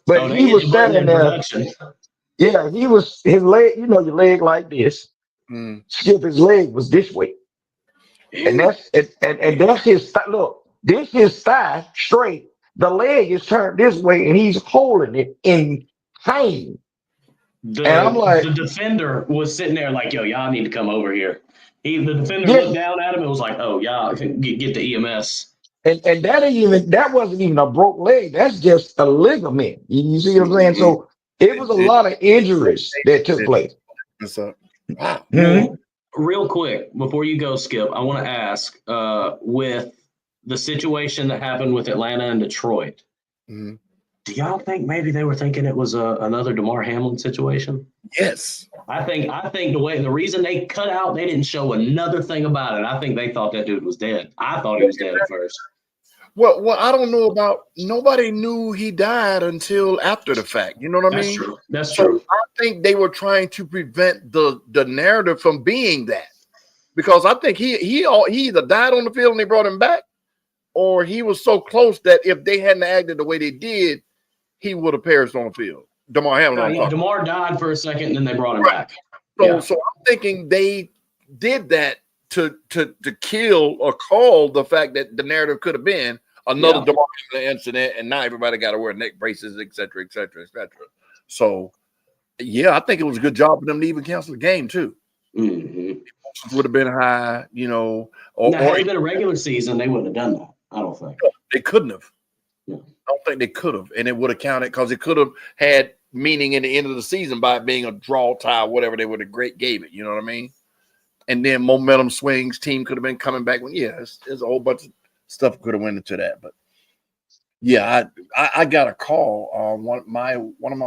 But he was standing there. Yeah, his leg, your leg like this. Skip, his leg was this way. And that's his thigh. Look, this his thigh straight. the leg is turned this way and he's holding it in pain. And I'm like, The defender was sitting there like, yo, y'all need to come over here. The defender yeah, looked down at him and was like, oh, y'all can get the EMS. and that wasn't even a broke leg. That's just a ligament. You see what I'm saying? Mhm. So it was a lot of injuries that took place. So, wow. Well, real quick, before you go, Skip, I want to ask, with the situation that happened with Atlanta and Detroit, Mhm. do y'all think maybe they were thinking it was another DeMar Hamlin situation? Yes. I think the reason they cut out, they didn't show another thing about it. I think they thought that dude was dead. I thought he was dead at first. Well, I don't know about. Nobody knew he died until after the fact. You know what I That's mean? true. That's So true. I think they were trying to prevent the narrative from being that, because I think he either died on the field and they brought him back, or he was so close that if they hadn't acted the way they did, he would have perished on the field. DeMar Hamlin. Yeah, DeMar died for a second, and then they brought him back. So I'm thinking they did that to kill or call the fact that the narrative could have been another DeMar Hamlin incident, and now everybody got to wear neck braces, et cetera, et cetera, et cetera. So, yeah, I think it was a good job for them to even cancel the game too. Mm-hmm. Would have been high, you know. Or had it been a regular season, they wouldn't have done that. I don't think they couldn't have. Yeah. I don't think they could have, and it would have counted because it could have had meaning in the end of the season by it being a draw, tie, whatever they would have gave it. You know what I mean? And then momentum swings, team could have been coming back. There's a whole bunch of stuff could have went into that, but yeah, I got a call. One of my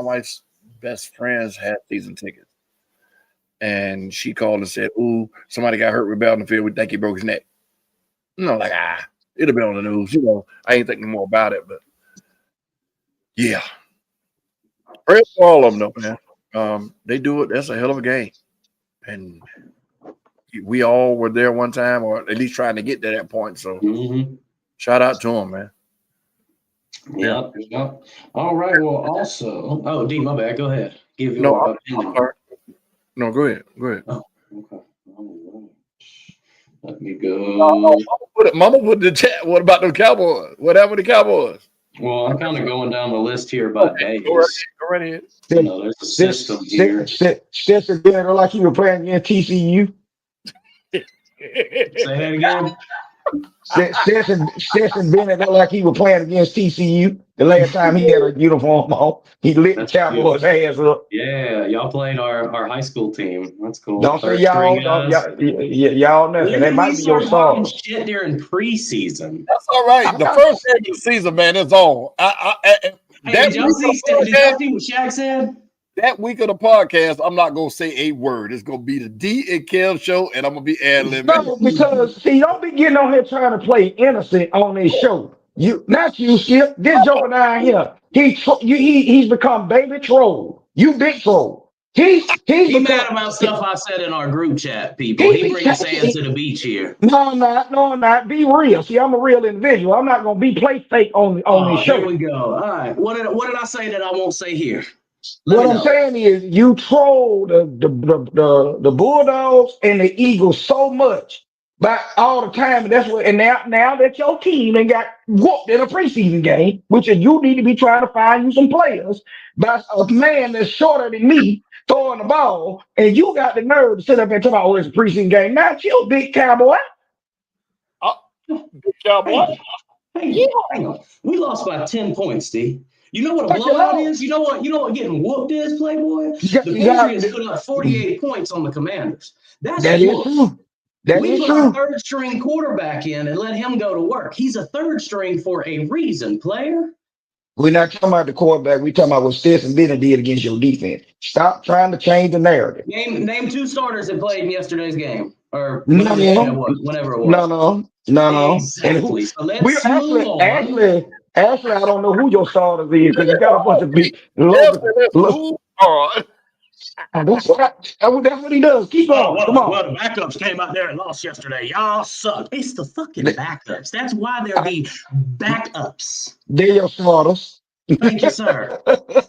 wife's best friends had season tickets, and she called and said, "Ooh, somebody got hurt rebounding the field. We think he broke his neck." No, like it'll be on the news. You know, I ain't thinking more about it, but yeah, praise for all of them, though, man. They do it. That's a hell of a game, and we all were there one time, or at least trying to get to that point. So, shout out to them, man. Yep. All right. Well, also, D, my bad. Go ahead. Give your opinion. No, go ahead. Oh, okay. Let me go. Mama put the chat. What about the Cowboys? What happened to the Cowboys? Well, I'm kind of going down the list here by days. Go right ahead. There's a system here. Stetson Bennett looked like he was playing against TCU. Say that again. Stetson Bennett looked like he was playing against TCU the last time he had a uniform on. He lit the Cowboys' ass up. Yeah, y'all played our high school team. That's cool. Don't say y'all nothing. That might be your song. Shit during preseason. That's all right. The first game of the season, man, is on. Did y'all see what Shaq said? That week of the podcast, I'm not gonna say a word. It's gonna be the D and Kev show, and I'm gonna be ad-libbing. No, because see, don't be getting on here trying to play innocent on this show. Not you, Skip. This joker down here, he's become baby troll. You big troll. He mad about stuff I said in our group chat, people. He brings sand to the beach here. No, I'm not. Be real. See, I'm a real individual. I'm not gonna be play fake on this show. Here we go. All right. What did I say that I won't say here? What I'm saying is you troll the Bulldogs and the Eagles so much by all the time. And now that your team and got whooped in a preseason game, which is you need to be trying to find you some players by a man that's shorter than me throwing the ball, and you got the nerve to sit up and talk about, it's a preseason game. Not you, big cowboy. Big cowboy. Hang on. We lost by 10 points, Steve. You know what a blowout is? You know what getting whooped is, Playboy? The Patriots put up 48 points on the Commanders. That is true. We put our third string quarterback in and let him go to work. He's a third string for a reason, player. We're not talking about the quarterback. We're talking about what Stetson Bennett did against your defense. Stop trying to change the narrative. Name two starters that played in yesterday's game. Or whenever it was. No. Exactly. So let's move on. Actually, I don't know who your starters is because you got a bunch of big. That's what he does. Keep on. Come on. Well, the backups came out there and lost yesterday. Y'all suck. It's the fucking backups. That's why they're the backups. They're your starters. Thank you, sir.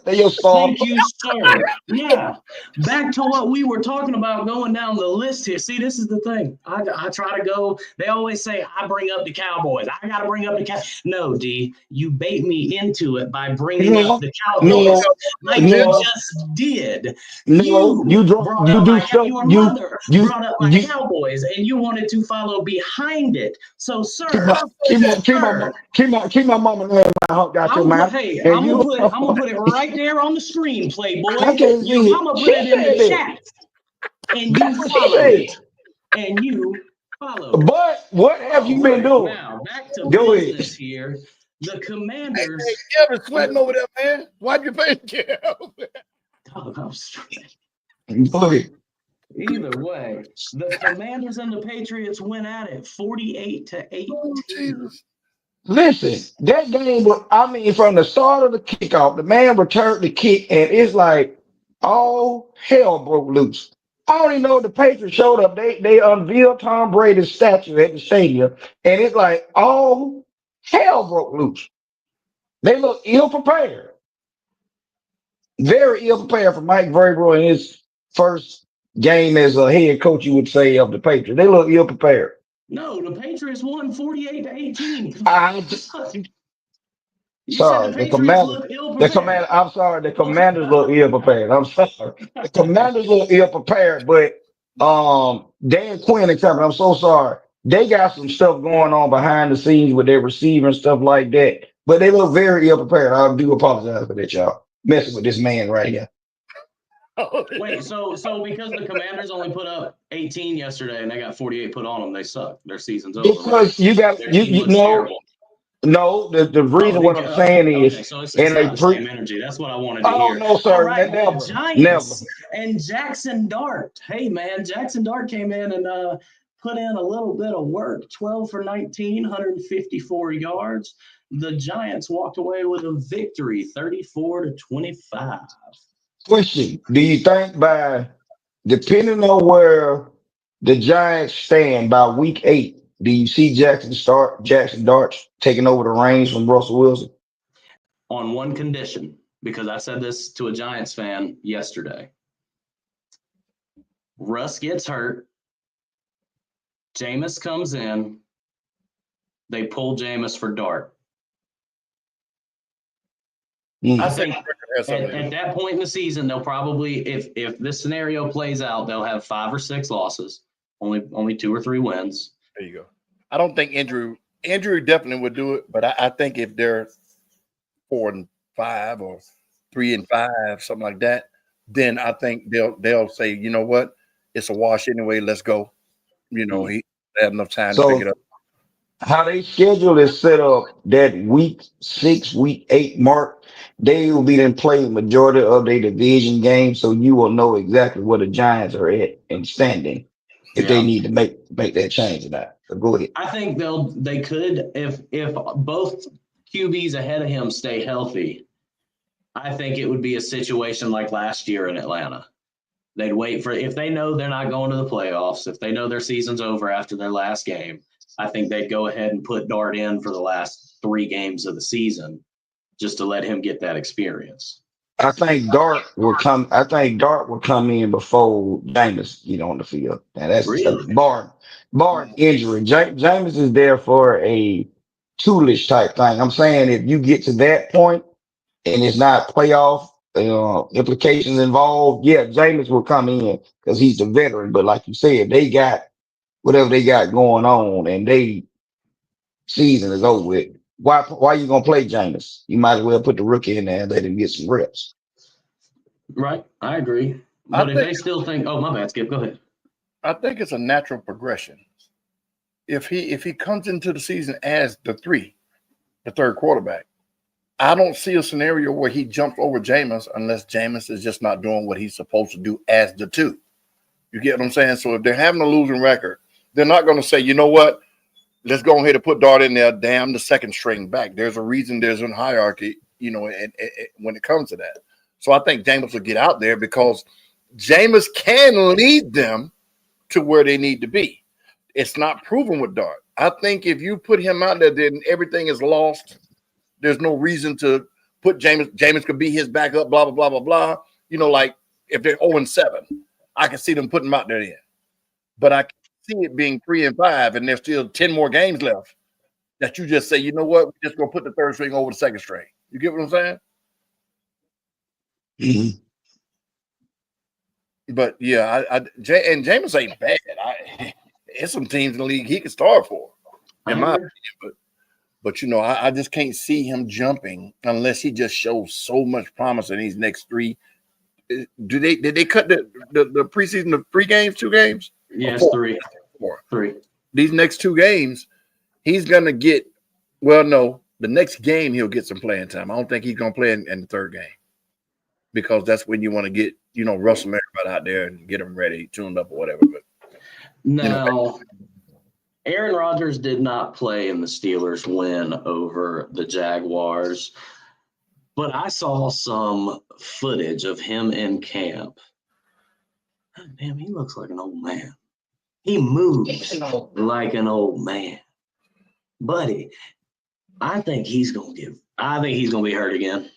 They your starter. Thank you, sir. Yeah. Back to what we were talking about going down the list here. See, this is the thing. I try to go. They always say I bring up the Cowboys. I got to bring up the Cowboys. No, D, you bait me into it by bringing up the Cowboys like you just did. No, You brought up do my stuff. your mother brought up my You Cowboys, and you wanted to follow behind it. So, sir, keep my mama name out your mouth. Hey, And I'm you, gonna put it right there on the screen, Playboy. I can't Your see it. mama put She it in the said it. chat, and That's you what she followed said. it. And you followed it. But what have you been doing? Now back to Go business ahead. here. The Commanders. Hey, Kevin sweating over there, man. Wipe your face, Kevin. I'm straight. Go ahead. Either way, the Commanders and the Patriots went at it 48-18. Oh, Jesus. Listen, that game was, I mean, from the start of the kickoff, the man returned the kick, and it's like all hell broke loose. I don't even know if the Patriots showed up. They unveiled Tom Brady's statue at the stadium, and it's like all hell broke loose. They look ill prepared, very ill prepared for Mike Vrabel in his first game as a head coach, you would say, of the Patriots. They look ill prepared. No, the Patriots won 48-18. You Sorry, said the Patriots look ill prepared. I'm sorry, the Commanders look ill prepared. I'm sorry. The Commanders look ill prepared, but Dan Quinn and company, I'm so sorry. They got some stuff going on behind the scenes with their receiver and stuff like that. But they look very ill prepared. I do apologize for that, y'all. Messing with this man right here. Wait, so because the Commanders only put up 18 yesterday and they got 48 put on them, they suck. Their season's over. Because Right? you got you know terrible. no, the reason what I'm saying is so it's in not a the same energy. That's what I wanted to hear. no, sir, All right, never, the Giants never. and Jackson Dart. Hey, man, Jackson Dart came in and put in a little bit of work. 12 for 19, 154 yards. The Giants walked away with a victory, 34-25. Question: do you think by depending on where the Giants stand by week 8, do you see Jackson Darts taking over the reins from Russell Wilson? On one condition, because I said this to a Giants fan yesterday. Russ gets hurt. Jameis comes in. They pull Jameis for Dart. I think at that point in the season, they'll probably, if this scenario plays out, they'll have 5 or 6 losses, only 2 or 3 wins. There you go. I don't think Andrew definitely would do it, but I think if they're 4-5 or 3-5, something like that, then I think they'll say, you know what, it's a wash anyway. Let's go. You know, he had enough time to pick it up. How they schedule is set up that week 6, week 8 mark, they will be then playing majority of their division games, so you will know exactly where the Giants are at and standing if they need to make that change or not. So go ahead. I think they could if both QBs ahead of him stay healthy. I think it would be a situation like last year in Atlanta. They'd wait for, if they know they're not going to the playoffs, if they know their season's over after their last game, I think they'd go ahead and put Dart in for the last 3 games of the season just to let him get that experience. I think Dart will come in before Jameis get on the field. Now that's really? bar injury. Jameis is there for a toolish type thing. I'm saying if you get to that point and it's not playoff implications involved, yeah, Jameis will come in because he's the veteran. But like you said, they got whatever they got going on, and they season is over with. Why you gonna play Jameis? You might as well put the rookie in there and let him get some reps. Right, I agree. But if they still think, oh, my bad, Skip, go ahead. I think it's a natural progression. If he comes into the season as the third quarterback, I don't see a scenario where he jumps over Jameis unless Jameis is just not doing what he's supposed to do as the 2. You get what I'm saying? So if they're having a losing record, they're not going to say, you know what, let's go ahead and put Dart in there, damn the second string back. There's a reason there's a hierarchy, you know, and when it comes to that. So I think Jameis will get out there because Jameis can lead them to where they need to be. It's not proven with Dart. I think if you put him out there, then everything is lost. There's no reason to put Jameis could be his backup, blah, blah, blah, blah, blah. You know, like if they're 0-7, I can see them putting them out there then. But I can see it being 3-5, and there's still 10 more games left that you just say, you know what, we're just going to put the third string over the second string. You get what I'm saying? Mhm. But yeah, and Jameis ain't bad. There's some teams in the league he can start for, in my opinion. But you know, I just can't see him jumping unless he just shows so much promise in these next 3. Did they cut the preseason to 3 games, 2 games? Yes, 3. 3. These next 2 games, he's gonna get. Well, no, the next game he'll get some playing time. I don't think he's gonna play in the 3rd game because that's when you want to get Russell Merritt out there and get him ready, tuned up or whatever. But now, Aaron Rodgers did not play in the Steelers' win over the Jaguars, but I saw some footage of him in camp. Damn, he looks like an old man. He moves like an old man. Buddy, I think he's gonna be hurt again.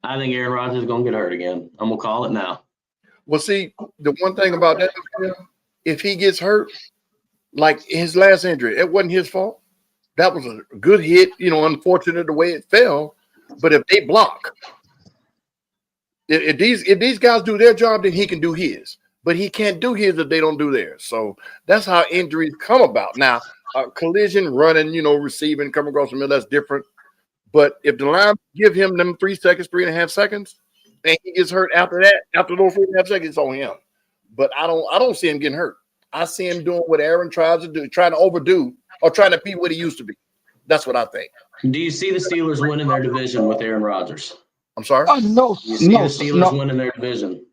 I think Aaron Rodgers is gonna get hurt again. I'm gonna call it now. Well, see, the one thing about that, if he gets hurt, like his last injury, it wasn't his fault. That was a good hit, unfortunate the way it fell. But if they block, if these guys do their job, then he can do his. But he can't do his if they don't do theirs. So that's how injuries come about. Now, collision, running, receiving, coming across the middle, that's different. But if the line give him them 3 seconds, 3.5 seconds, and he gets hurt after that, after those 3.5 seconds, it's on him. But I don't see him getting hurt. I see him doing what Aaron tries to do, trying to overdo or trying to be what he used to be. That's what I think. Do you see the Steelers winning their division with Aaron Rodgers? I'm sorry? No, Do you see the Steelers winning their division?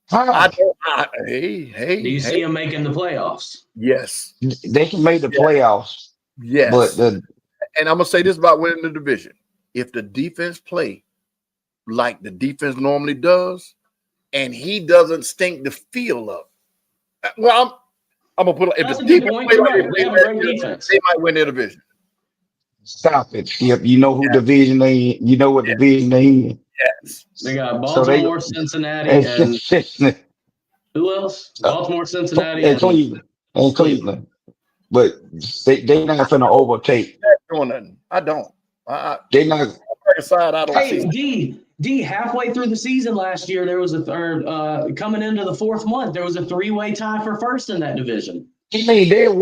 Hey. Do you see them making the playoffs? Yes. They can make the playoffs. Yes. But and I'm going to say this about winning the division. If the defense play like the defense normally does, and he doesn't stink the field up, well, I'm going to put it. If the defense play like they have a great defense, they might win their division. Stop it, Skip. You know who division they in. You know what division they in. Yes. They got Baltimore, Cincinnati, and who else? Baltimore, Cincinnati, and Cleveland. But they not finna overtake. Doing nothing. I don't. They not. I don't see. D, halfway through the season last year, there was a third. Coming into the 4th month, there was a 3-way tie for first in that division. I mean, they're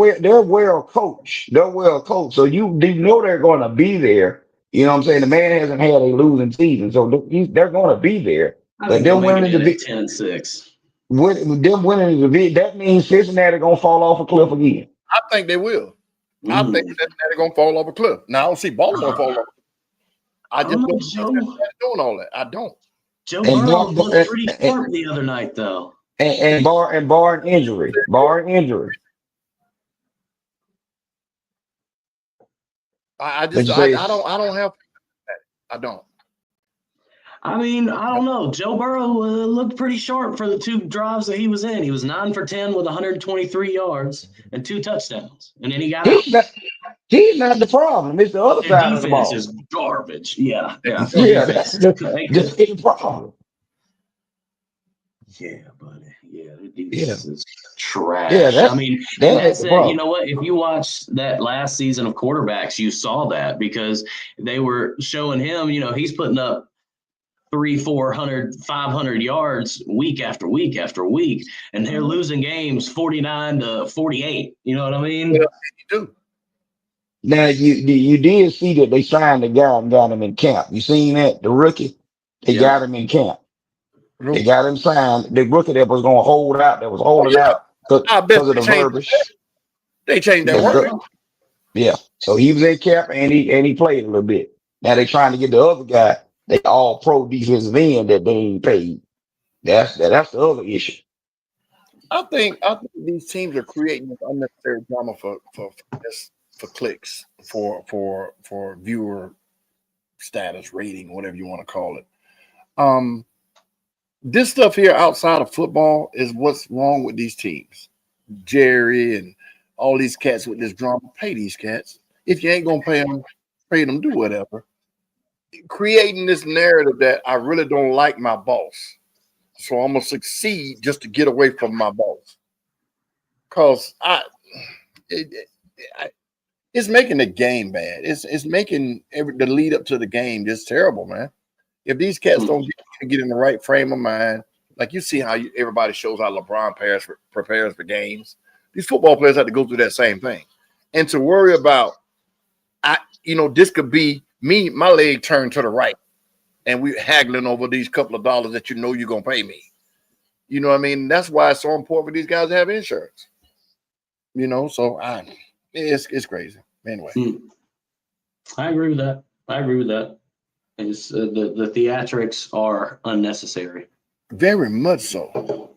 well coached. They're well coached, so you know they're going to be there. You know what I'm saying? The man hasn't had a losing season, so they're going to be there. But them winning the 10-6. Them winning the division, that means Cincinnati going to fall off a cliff again. I think they will. I think Cincinnati going to fall off a cliff. Now I don't see Baltimore fall off. I just don't see Cincinnati doing all that. I don't. Joe Burrow looked pretty sharp the other night, though. And barring injury. I don't have. I don't. I mean, I don't know. Joe Burrow looked pretty sharp for the 2 drives that he was in. He was 9 for 10 with 123 yards and 2 touchdowns, and then he got out. He's not the problem. It's the other side of the ball. Defense is garbage. Yeah. That's the problem. Yeah, buddy. Yeah, the defense is trash. Yeah, I mean, that's it. You know what? If you watch that last season of quarterbacks, you saw that because they were showing him, he's putting up 300, 400, 500 yards week after week after week, and they're losing games 49-48. You know what I mean? Yeah, you do. Now you did see that they signed the guy and got him in camp. You seen that? The rookie, they got him in camp. They got him signed. The rookie that was going to hold out, that was holding out because of the verbiage. They changed that word. Yeah. So he was in camp and he played a little bit. Now they trying to get the other guy, they all pro defensive end that they ain't paid. That's the other issue. I think these teams are creating this unnecessary drama for clicks, for viewer status, rating, whatever you want to call it. This stuff here outside of football is what's wrong with these teams. Jerry and all these cats with this drama. Pay these cats. If you ain't gonna pay them, do whatever. creating this narrative that I really don't like my boss, so I'm gonna succeed just to get away from my boss. Cause it's making the game bad. It's making the lead up to the game just terrible, man. If these cats don't get in the right frame of mind, like you see how everybody shows how LeBron prepares for games. These football players have to go through that same thing, and to worry about, this could be me. My leg turned to the right, and we're haggling over these couple of dollars that you're gonna pay me. You know what I mean? That's why it's so important for these guys to have insurance. So it's crazy. Anyway, I agree with that. It's, the theatrics are unnecessary. very much so.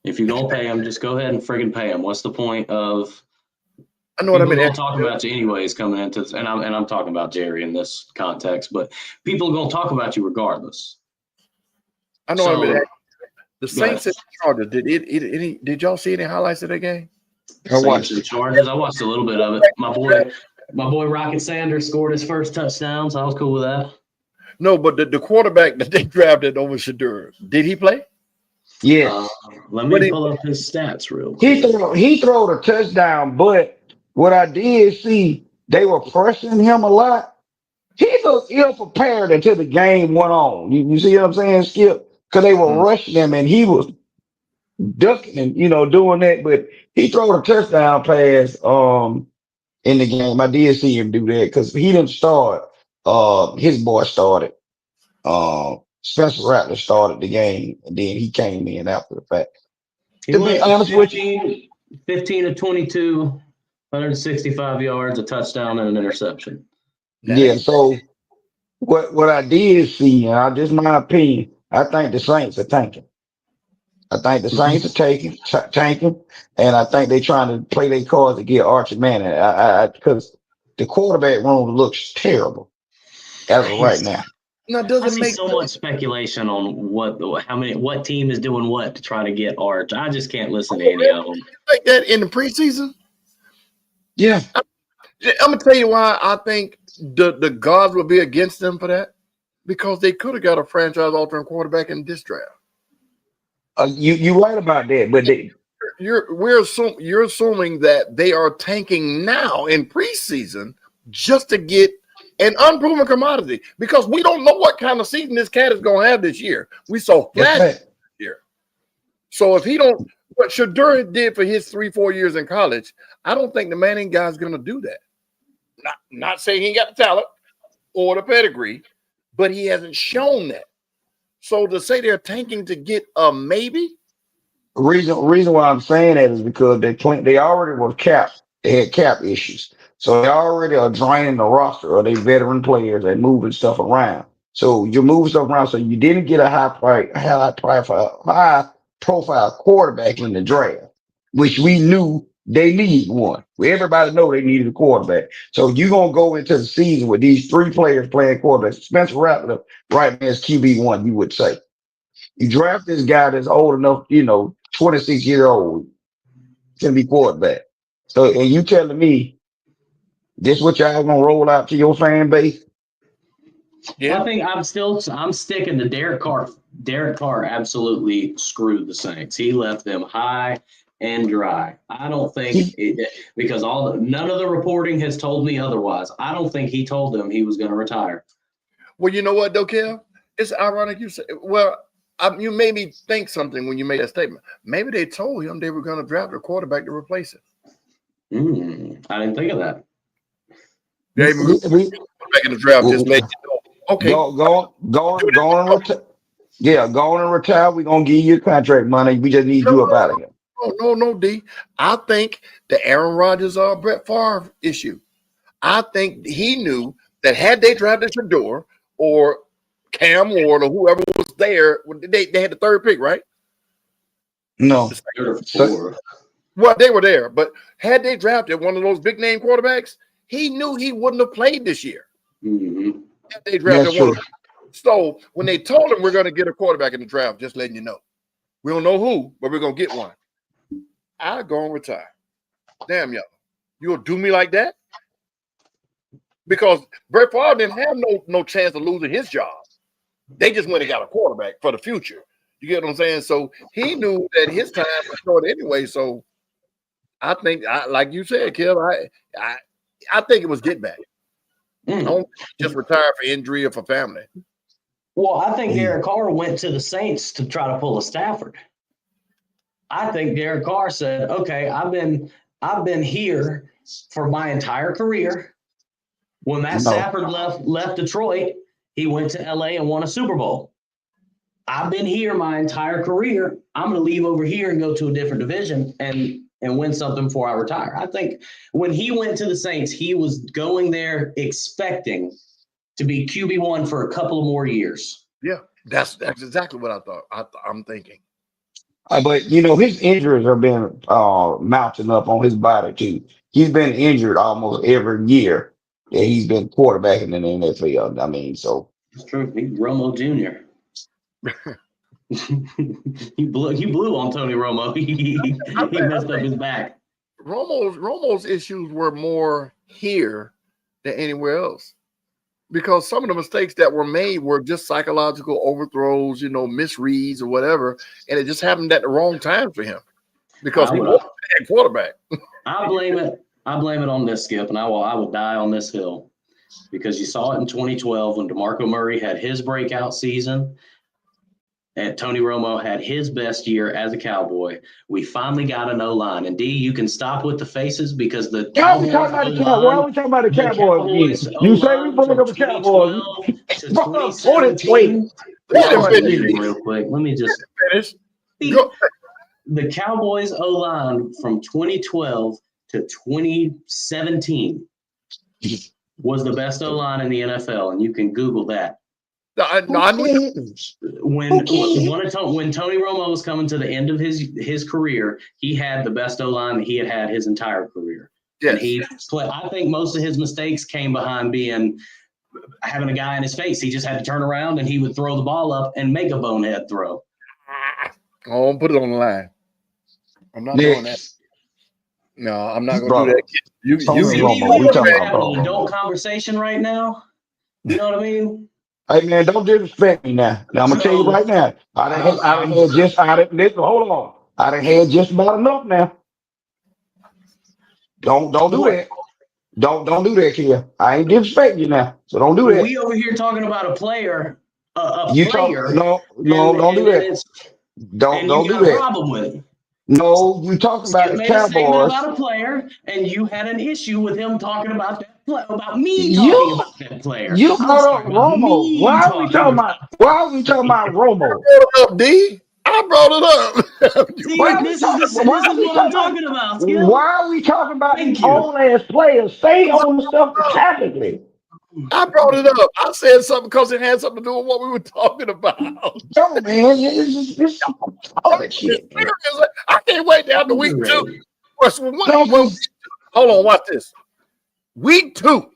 If you're gonna pay them, just go ahead and friggin' pay them. What's the point of? I know what I mean. People are gonna talk about you anyways coming into this, and I'm talking about Jerry in this context, but people are gonna talk about you regardless. I know what I mean. The Saints and Chargers. Did y'all see any highlights of that game? Saints and Chargers. I watched a little bit of it. My boy Rocket Sanders scored his first touchdown, so I was cool with that. No, but the quarterback that they drafted over Shadur, did he play? Yes. Let me pull up his stats real quick. He threw a touchdown, but what I did see, they were pressuring him a lot. He looked ill prepared until the game went on. You see what I'm saying, Skip? Because they were rushing him and he was ducking and doing that, but he threw a touchdown pass in the game. I did see him do that because he didn't start. His boy started. Spencer Rattler started the game, and then he came in after the fact. He went 15 to 22, 165 yards, a touchdown, and an interception. Yeah, so what I did see, and just my opinion, I think the Saints are tanking. I think the Saints are tanking, and I think they're trying to play their cards to get Archie Manning. Because the quarterback room looks terrible as of right now. No, it doesn't make so much speculation on what team is doing what to try to get Arch. I just can't listen to any of them. Like that in the preseason? Yeah. I'm gonna tell you why I think the gods will be against them for that. Because they could have got a franchise-altering quarterback in this draft. You right about that, but you're assuming that they are tanking now in preseason just to get an unproven commodity, because we don't know what kind of season this cat is going to have this year. We saw flash this year. So if he don't, what Shadur did for his 3-4 years in college, I don't think the Manning guy's going to do that. Not saying he ain't got the talent or the pedigree, but he hasn't shown that. So to say they're tanking to get a maybe. Reason why I'm saying that is because they already were capped. They had cap issues. So they already are draining the roster of their veteran players and moving stuff around. So you're moving stuff around. So you didn't get a high profile quarterback in the draft, which we knew they need one. Everybody know they needed a quarterback. So you're gonna go into the season with these three players playing quarterbacks. Spencer Rattler right now is QB1, you would say. You draft this guy that's old enough, 26-year-old, can be quarterback. So, and you telling me this what y'all gonna roll out to your fan base? Yeah, well, I think I'm sticking to Derek Carr. Derek Carr absolutely screwed the Saints. He left them high and dry. I don't think because none of the reporting has told me otherwise. I don't think he told them he was going to retire. Well, you know what, though, Kel? It's ironic you say. Well, you made me think something when you made that statement. Maybe they told him they were going to draft a quarterback to replace it. I didn't think of that. They moved back in the draft. Just let you know. Okay, go on and retire. We're gonna give you contract money. We just need you up out of here. No, D. I think the Aaron Rodgers Brett Favre issue. I think he knew that had they drafted Shador or Cam Ward or whoever was there, they had the third pick, right? No. Well, they were there, but had they drafted one of those big name quarterbacks, he knew he wouldn't have played this year. Mm-hmm. Had they drafted one. So when they told him we're going to get a quarterback in the draft, just letting you know, we don't know who, but we're going to get one. I'll go and retire. Damn, y'all. You'll do me like that? because Brett Favre didn't have no chance of losing his job. They just went and got a quarterback for the future. You get what I'm saying? So he knew that his time was short anyway. So I think, like you said, Kill, I think it was get back. I don't just retire for injury or for family. Well, I think Derek Carr went to the Saints to try to pull a Stafford. I think Derek Carr said, "Okay, I've been here for my entire career. When Matt Stafford left Detroit, he went to LA and won a Super Bowl. I've been here my entire career. I'm going to leave over here and go to a different division and win something before I retire." I think when he went to the Saints, he was going there expecting to be QB1 for a couple of more years. Yeah, that's exactly what I thought. I'm thinking. But his injuries have been mounting up on his body too. He's been injured almost every year that he's been quarterbacking in the NFL. I mean, so it's true. He's Romo Jr. he blew on Tony Romo. he messed up his back. Romo's issues were more here than anywhere else, because some of the mistakes that were made were just psychological overthrows, misreads or whatever, and it just happened at the wrong time for him because he was a quarterback. I blame it on this, Skip, and I will die on this hill, because you saw it in 2012 when DeMarco Murray had his breakout season and Tony Romo had his best year as a Cowboy. We finally got an O-line. And D, you can stop with the faces, because the Cowboys. Why are we talking about the Cowboys again? You say we bring up the Cowboys. To 2017. Real quick. Let me just finish. The Cowboys O-line from 2012 to 2017 was the best O-line in the NFL, and you can Google that. When Tony Romo was coming to the end of his career, he had the best O-line that he had his entire career. Yes. And I think most of his mistakes came behind having a guy in his face. He just had to turn around and he would throw the ball up and make a bonehead throw. Oh, put it on the line. I'm not doing that. No, I'm not going to do that. You having an adult conversation right now? You know what I mean? Hey man, don't disrespect me now. I'm gonna tell you right now. I done had just about enough now. Don't do that. Don't do that, kid. I ain't disrespecting you now, so don't do that. We over here talking about a player. Don't do that. Don't do that. Problem with it. No, you talking about the Cowboys. About a player, and you had an issue with him talking about that about me talking about that player. You brought up Romo. Why are we talking about Romo? D? I brought it up. This is what I'm talking about. Skip. Why are we talking about these old ass players? Stay on the stuff tactically. I brought it up. I said something because it had something to do with what we were talking about. No, man, it's all that shit. I can't wait to have the week 2. Hold on, watch this. Week 2,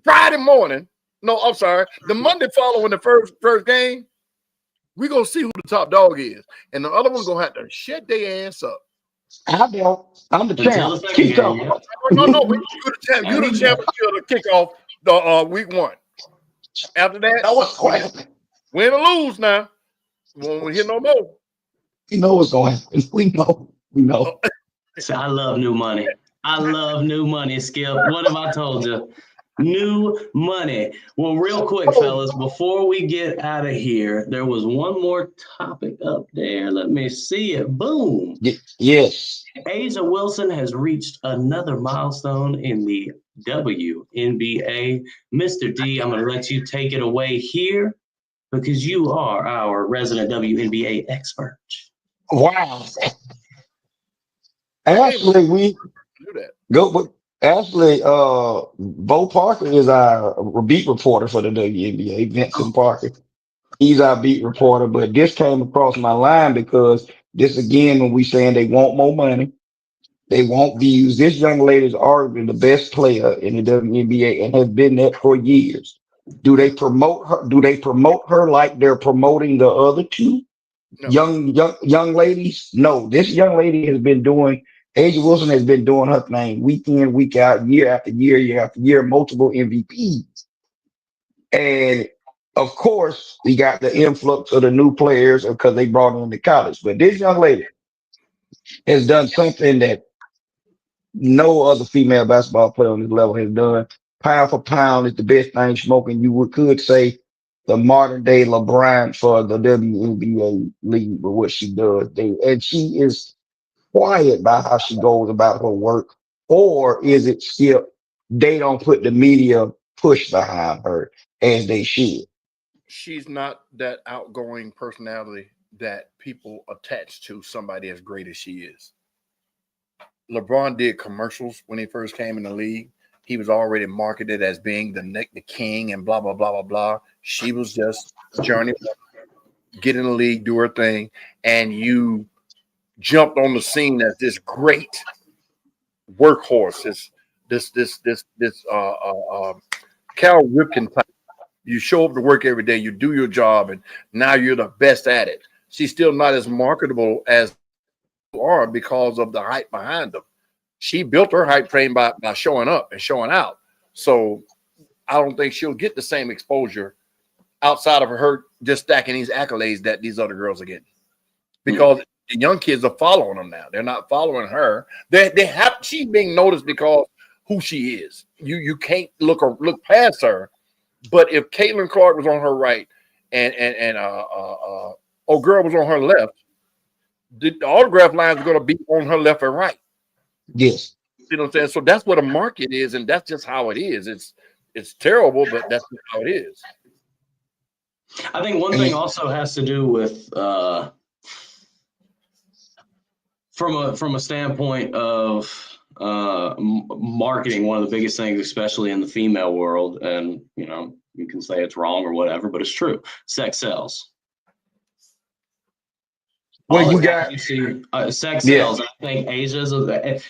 Friday morning. No, I'm sorry. The Monday following the first game, we're going to see who the top dog is. And the other one's going to have to shut their ass up. I don't. I'm the champ. Keep talking. No. You're the champ. You're the champ until the kickoff. The week 1. After that, win or lose now. We won't hear no more. You know what's going to happen. We know. So I love new money. Skip. What have I told you? New money. Well, real quick, fellas, before we get out of here, there was one more topic up there. Let me see it. Boom. Yes. A'ja Wilson has reached another milestone in the WNBA. Mr. D, I'm going to let you take it away here, because you are our resident WNBA expert. Wow. Actually, we do that. Bo Parker is our beat reporter for the WNBA, Vincent Parker. He's our beat reporter, but this came across my line because this, again, when we saying they want more money, they want views. This young lady is arguably the best player in the WNBA and has been that for years. Do they promote her? Do they promote her like they're promoting the other two young ladies? No, this young lady has been doing Asia Wilson has been doing her thing week in, week out, year after year, year after year, multiple MVPs. And of course, we got the influx of the new players because they brought them into college. But this young lady has done something that no other female basketball player on this level has done. Pound for pound is the best thing smoking. Could say the modern day LeBron for the WNBA league with what she does. And she is quiet by how she goes about her work, or is it still they don't put the media push behind her as they should? She's not that outgoing personality that people attach to somebody as great as she is. LeBron did commercials when he first came in the league. He was already marketed as being the king and blah, blah, blah, blah, blah. She was just journey, get in the league, do her thing, and you jumped on the scene as this great workhorse, this Cal Ripken type. You show up to work every day, you do your job, and now you're the best at it. She's still not as marketable as you are because of the hype behind them. She built her hype train by showing up and showing out. So I don't think she'll get the same exposure outside of her just stacking these accolades that these other girls are getting. Because the young kids are following them now. They're not following her. She's being noticed because who she is. You can't look past her. But if Caitlin Clark was on her right and girl was on her left, the autograph lines are going to be on her left and right. Yes. You know what I'm saying? So that's what a market is, and that's just how it is. It's terrible, but that's how it is. I think one thing also has to do with from a standpoint of marketing. One of the biggest things, especially in the female world, and you can say it's wrong or whatever, but it's true. Sex sells. Well, you got sex sells. I think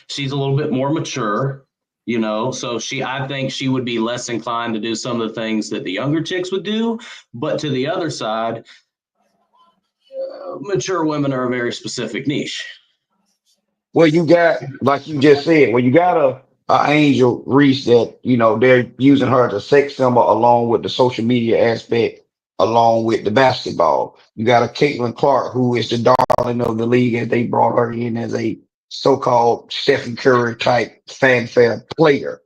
she's a little bit more mature, so I think she would be less inclined to do some of the things that the younger chicks would do. But to the other side, mature women are a very specific niche. Well, you got, like you just said, you got a Angel Reese that, they're using her as a sex symbol along with the social media aspect, along with the basketball. You got a Caitlin Clark, who is the darling of the league, as they brought her in as a so-called Stephen Curry type fanfare player.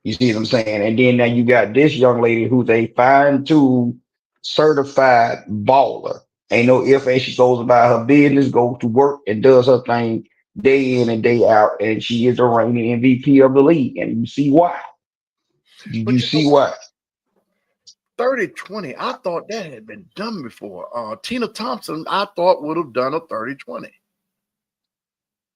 You see what I'm saying? And then now you got this young lady who's a fine-tuned, certified baller. Ain't no if and she goes about her business, goes to work and does her thing day in and day out, and she is the reigning MVP of the league. And you see why. You see why. 30-20, I thought that had been done before. Tina Thompson, I thought, would have done a 30-20.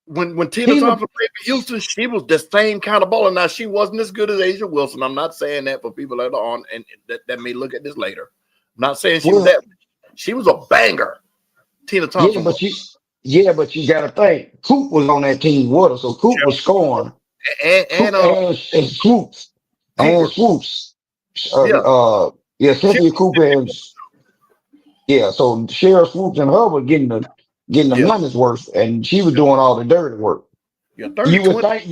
When Tina Thompson played for Houston, she was the same kind of baller. Now, she wasn't as good as Asia Wilson. I'm not saying that for people that are on and that may look at this later. I'm not saying she was that. She was a banger, Tina Thompson. Yeah, but you got to think, Coop was on that team with her, so Coop was scoring. And Swoops. And Swoops. Cynthia Cooper and so Cheryl Swoops and her were getting the money's worth, and she was doing all the dirty work. Yeah, you would think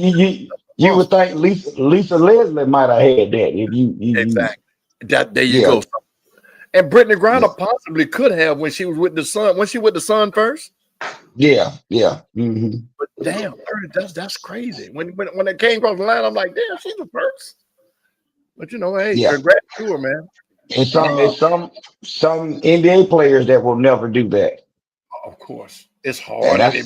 you would think Lisa Leslie might have had that if you exactly. There you go. And Brittany Griner possibly could have when she was with the Sun. When she with the Sun first. Yeah. Mm-hmm. But damn, that's crazy. When it came across the line, I'm like, damn, she's the first. But hey, congrats to her, man. And some NBA players that will never do that. Of course, it's hard. You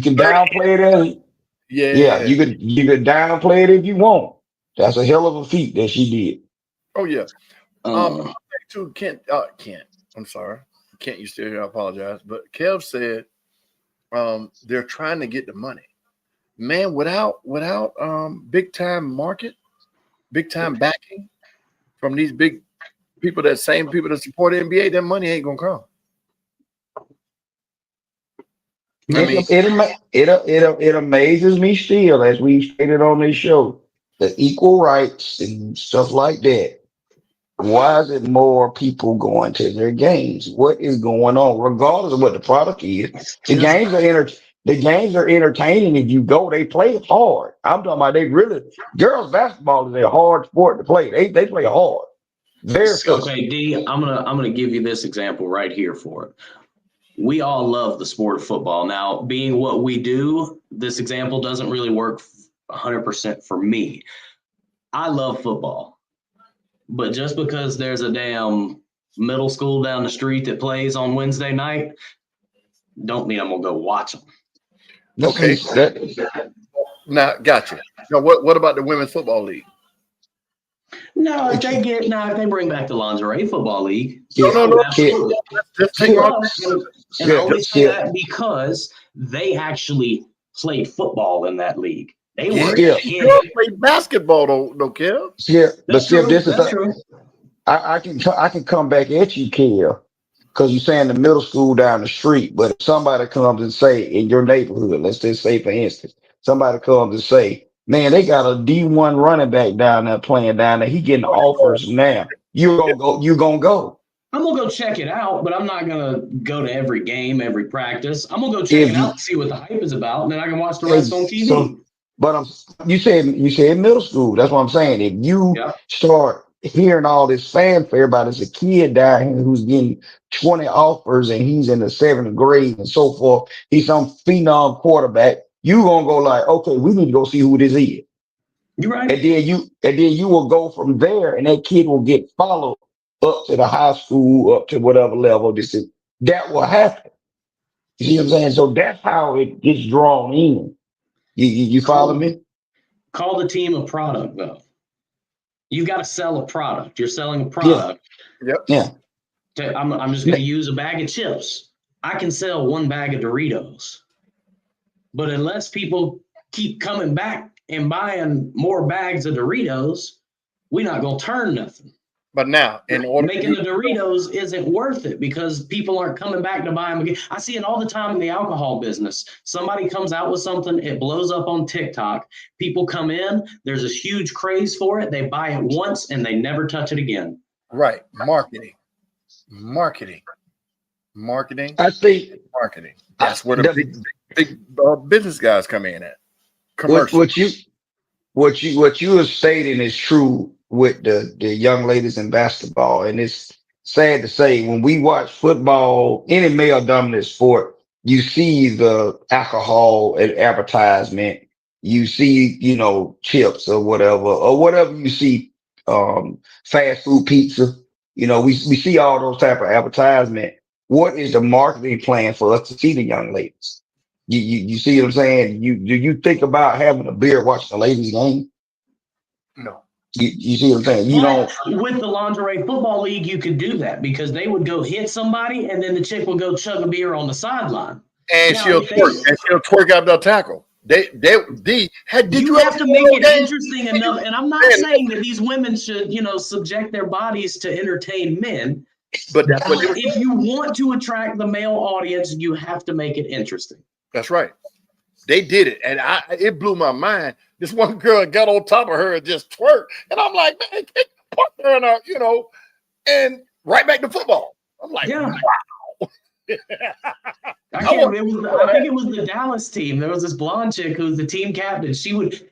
can downplay it. You could downplay it if you want. That's a hell of a feat that she did. Oh yeah. To Kent. I'm sorry, Kent. You still here? I apologize. But Kev said, they're trying to get the money. Man, without big time market, big time backing from these big people, that same people that support the NBA, that money ain't gonna come. It amazes me still, as we stated on this show, the equal rights and stuff like that. Why is it more people going to their games? What is going on? Regardless of what the product is, the games are entertaining. If you go, they play hard. I'm talking about girls basketball is a hard sport to play. They play hard. Very physical. Okay, D, I'm gonna give you this example right here for it. We all love the sport of football. Now, being what we do, this example doesn't really work 100% for me. I love football, but just because there's a damn middle school down the street that plays on Wednesday night, don't mean I'm gonna go watch them. Okay. Now, gotcha. Now, what about the women's football league? No, if they bring back the lingerie football league, No. absolutely. Just take And I only say that because they actually played football in that league. They were girls play basketball though, Kev. Yeah, but That's true. this is That's true. I can come back at you, Kev, because you're saying the middle school down the street. But if somebody comes and say in your neighborhood, let's just say for instance, somebody comes and say, man, they got a D1 running back down there playing down there. He getting offers now. You gonna go? You gonna go? I'm gonna go check it out, but I'm not gonna go to every game, every practice. I'm gonna go check it out and see what the hype is about, and then I can watch the rest on TV. So, but you said middle school. That's what I'm saying. If you start hearing all this fanfare about there's a kid down here who's getting 20 offers and he's in the 7th grade and so forth, he's some phenom quarterback. You gonna go like, okay, we need to go see who this is. You're right. And then you will go from there, and that kid will get followed up to the high school, up to whatever level that will happen. You see what I'm saying? So that's how it gets drawn in. You follow me? Call the team a product, though. You got to sell a product. You're selling a product. Yeah. I'm just going to use a bag of chips. I can sell one bag of Doritos. But unless people keep coming back and buying more bags of Doritos, we're not going to turn nothing. But now, making the Doritos isn't worth it because people aren't coming back to buy them again. I see it all the time in the alcohol business. Somebody comes out with something, it blows up on TikTok. People come in, there's this huge craze for it. They buy it once and they never touch it again. Right. Marketing. I think marketing. That's where the big business guys come in at. Commercial. What you are stating is true with the young ladies in basketball, and it's sad to say when we watch football, any male dominant sport, you see the alcohol and advertisement, you see chips or whatever you see, fast food pizza, we see all those type of advertisement. What is the marketing plan for us to see the young ladies? You see what I'm saying? Do you think about having a beer watching the ladies game? No. You see what I'm saying? You don't. With the lingerie football league, you could do that because they would go hit somebody and then the chick would go chug a beer on the sideline. And she'll twerk out the tackle. Did you have to make it interesting enough? And I'm not saying that these women should, subject their bodies to entertain men. But if you want to attract the male audience, you have to make it interesting. That's right. They did it, and it blew my mind. This one girl got on top of her and just twerked, and I'm like, man, put her in her, and right back to football. I'm like, wow. I think it was the Dallas team. There was this blonde chick who's the team captain. She went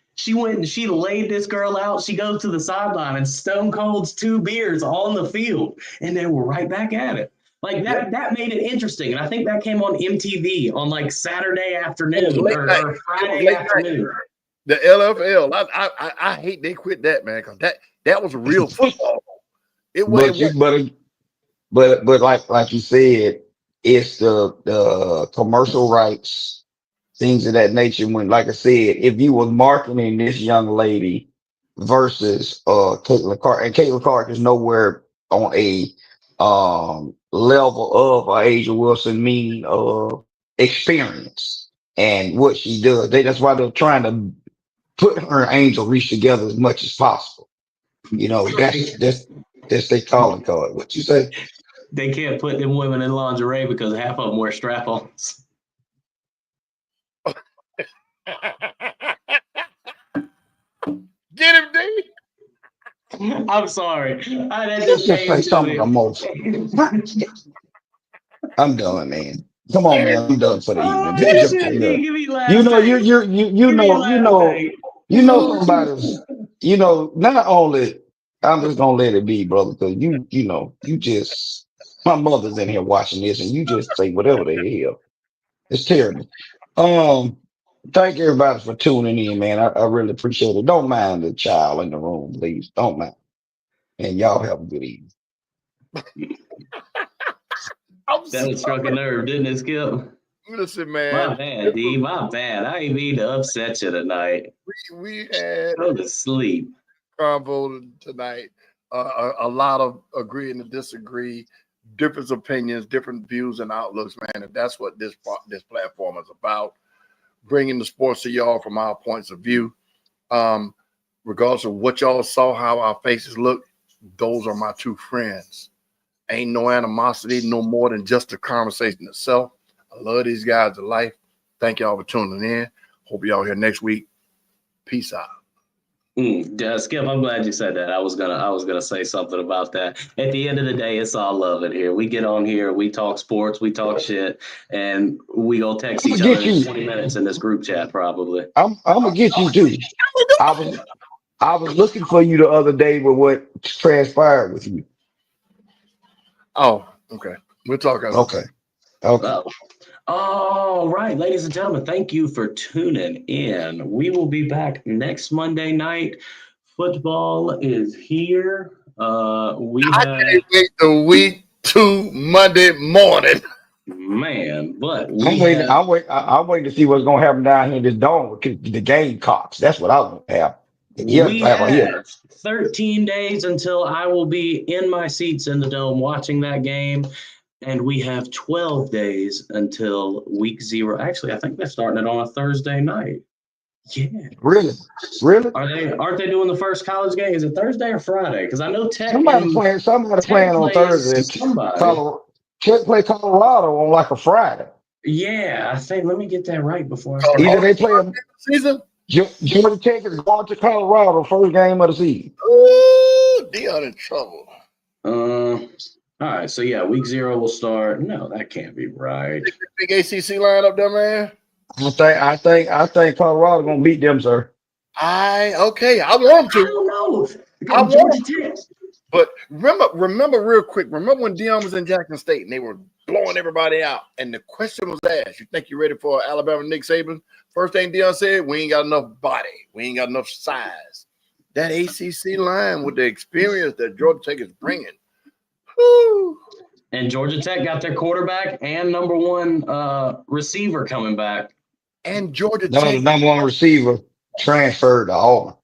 and she laid this girl out. She goes to the sideline and stone colds 2 beers on the field, and then we're right back at it. Like that made it interesting. And I think that came on MTV on like Saturday afternoon or Friday afternoon. The LFL. I hate they quit that, man, because that was real football. But like you said, it's the commercial rights, things of that nature. When, like I said, if you were marketing this young lady versus Caitlin Clark, and Caitlin Clark is nowhere on a level of Asia Wilson mean experience and what she does. That's why they're trying to put her and Angel Reese together as much as possible. That's their calling card. What you say? They can't put them women in lingerie because half of them wear strap-ons. Get him, D. I'm sorry. That Let's just just came say to some of the most. I'm done, man. Come on, man. I'm done for the evening. Oh, Just shit. play the. Give me You last know, take. you Give me know, last take. somebody's. Not only. I'm just gonna let it be, brother, because you just. My mother's in here watching this, and you just say whatever the hell. It's terrible. Um, Thank everybody for tuning in, man. I really appreciate it. Don't mind the child in the room, please. Don't mind. And y'all have a good evening. I'm That sorry. was struck a nerve, didn't it, Skip? Listen, My man. bad, D. My bad. I ain't mean to upset you tonight. We had Go to sleep. convo tonight. A lot of agreeing to disagree, different opinions, different views and outlooks, man. And that's what this platform is about. Bringing the sports to y'all from our points of view. Regardless of what y'all saw, how our faces look, those are my two friends. Ain't no animosity, no more than just the conversation itself. I love these guys to life. Thank y'all for tuning in. Hope y'all here next week. Peace out. Skip, I'm glad you said that. I was gonna say something about that. At the end of the day, it's all love in here. We get on here, we talk sports, we talk shit, and we go text I'm each gonna other get in you. 20 minutes in this group chat, probably. I'm gonna get you too. I was looking for you the other day with what transpired with you. Oh, okay. We'll talk after the Okay. fact. Okay. Oh. All right, ladies and gentlemen, thank you for tuning in. We will be back next Monday night. Football is here. We I have, can't wait the week to Monday morning. man, but I'm we waiting. have, I'm waiting to see what's gonna happen down here in this dome with the Gamecocks. That's what I want to have. Here, we have here. have 13 days until I will be in my seats in the dome watching that game. And we have 12 days until week 0. Actually, I think they're starting it on a Thursday night. Yeah. Really, really. Aren't they doing the first college game? Is it Thursday or Friday? Because I know Somebody Tech playing on plays Thursday. somebody. Colorado, Tech play Colorado on like a Friday. Yeah, I think let me get that right before I Oh, start. Either only they play them. season? Georgia Tech is going to Colorado first game of the season. Ooh, Dion in trouble. All right, so yeah, week 0 will start. No, that can't be right. Big ACC line up there, man. I think Colorado gonna beat them, sir. I want I to. don't know. I Because want Georgia to. Tech. But remember real quick. Remember when Dion was in Jackson State and they were blowing everybody out, and the question was asked: "You think you're ready for Alabama Nick Saban?" First thing Dion said: "We ain't got enough body. We ain't got enough size." That ACC line with the experience that Georgia Tech is bringing. Whew. And Georgia Tech got their quarterback and number 1 receiver coming back. And Georgia No, the Tech, number one receiver transferred to Auburn.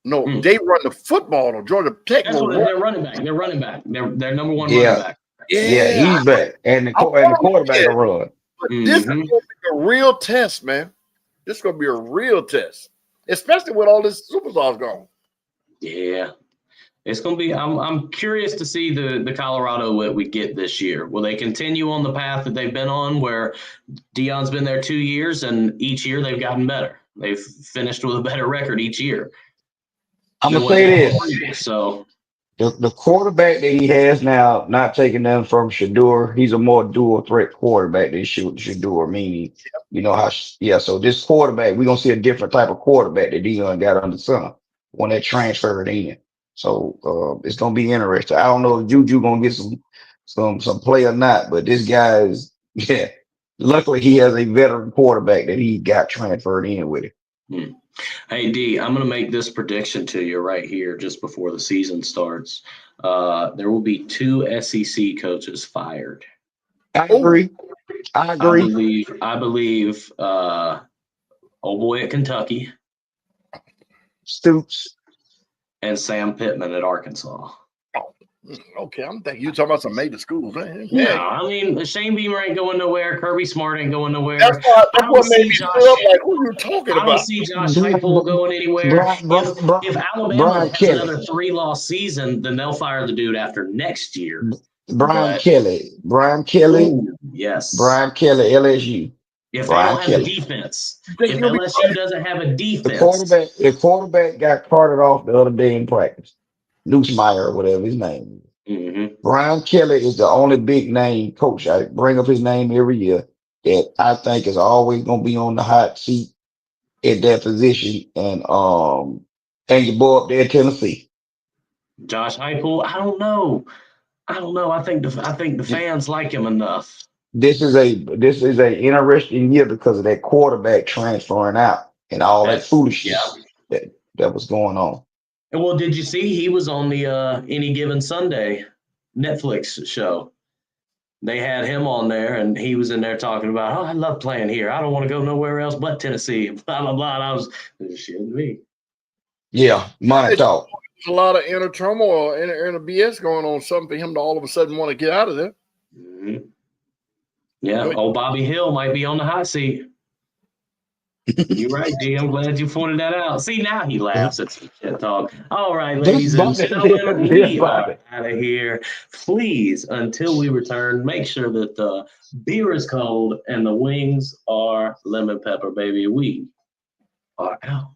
no, Mm. they run the football. Though. Georgia Tech That's will what run. they're running back. They're running back. They're number 1 running Yeah, back. yeah, Yeah, he's back, and I the want to quarterback hear. will run. But this is Mm-hmm. going to be a real test, man. This is going to be a real test, especially with all this superstars gone. Yeah. It's going to be. I'm curious to see the Colorado that we get this year. Will they continue on the path that they've been on, where Dion's been there 2 years, and each year they've gotten better. They've finished with a better record each year I'm than gonna what they say had this: previous. So the quarterback that he has now, not taking them from Shador, he's a more dual threat quarterback than Shador. Meaning, yeah. So this quarterback, we're gonna see a different type of quarterback that Dion got under Sun when they transferred in. So it's gonna be interesting. I don't know if Juju gonna get some play or not, but this guy is yeah. Luckily, he has a veteran quarterback that he got transferred in with it. Hey, D, I'm going to make this prediction to you right here just before the season starts. There will be 2 SEC coaches fired. I Oh, agree. I I agree. believe old boy at Kentucky Stoops. and Sam Pittman at Arkansas. okay. I'm thinking you're talking about some major schools, man. No, Yeah, I mean Shane Beamer ain't going nowhere. Kirby Smart ain't going that's nowhere. why. I That's don't what made see me Josh. sit up like, who you talking I don't about? see Josh Heupel going anywhere. If Alabama Brian has Kelly. another 3-loss season, then they'll fire the dude after next year. Brian But Kelly. Brian Kelly. ooh, yes, Brian Kelly, LSU. if they Brian don't have a Kelly. defense, You think if you'll be LSU doesn't have a The defense, quarterback got carted off the other day in practice. Newsmeyer or whatever his name is. Mm-hmm. Brian Kelly is the only big name coach. I bring up his name every year that I think is always going to be on the hot seat at that position. And your boy up there, Tennessee. Josh Heupel, I don't know. I think the fans like him enough. This is a interesting year because of that quarterback transferring out and all that Yeah. foolishness that was going on. And well, did you see he was on the Any Given Sunday Netflix show? They had him on there, and he was in there talking about, oh, I love playing here. I don't want to go nowhere else but Tennessee. Blah blah blah. And I was shitting me. Yeah, money It's talk. a lot of inner turmoil, inner BS going on. Something for him to all of a sudden want to get out of there. Mm-hmm. Yeah, old Bobby Hill might be on the hot seat. You're right, D. I'm glad you pointed that out. See, now he laughs at some shit talk. All right, ladies and gentlemen, we are out of here. Please, until we return, make sure that the beer is cold and the wings are lemon pepper, baby. We are out.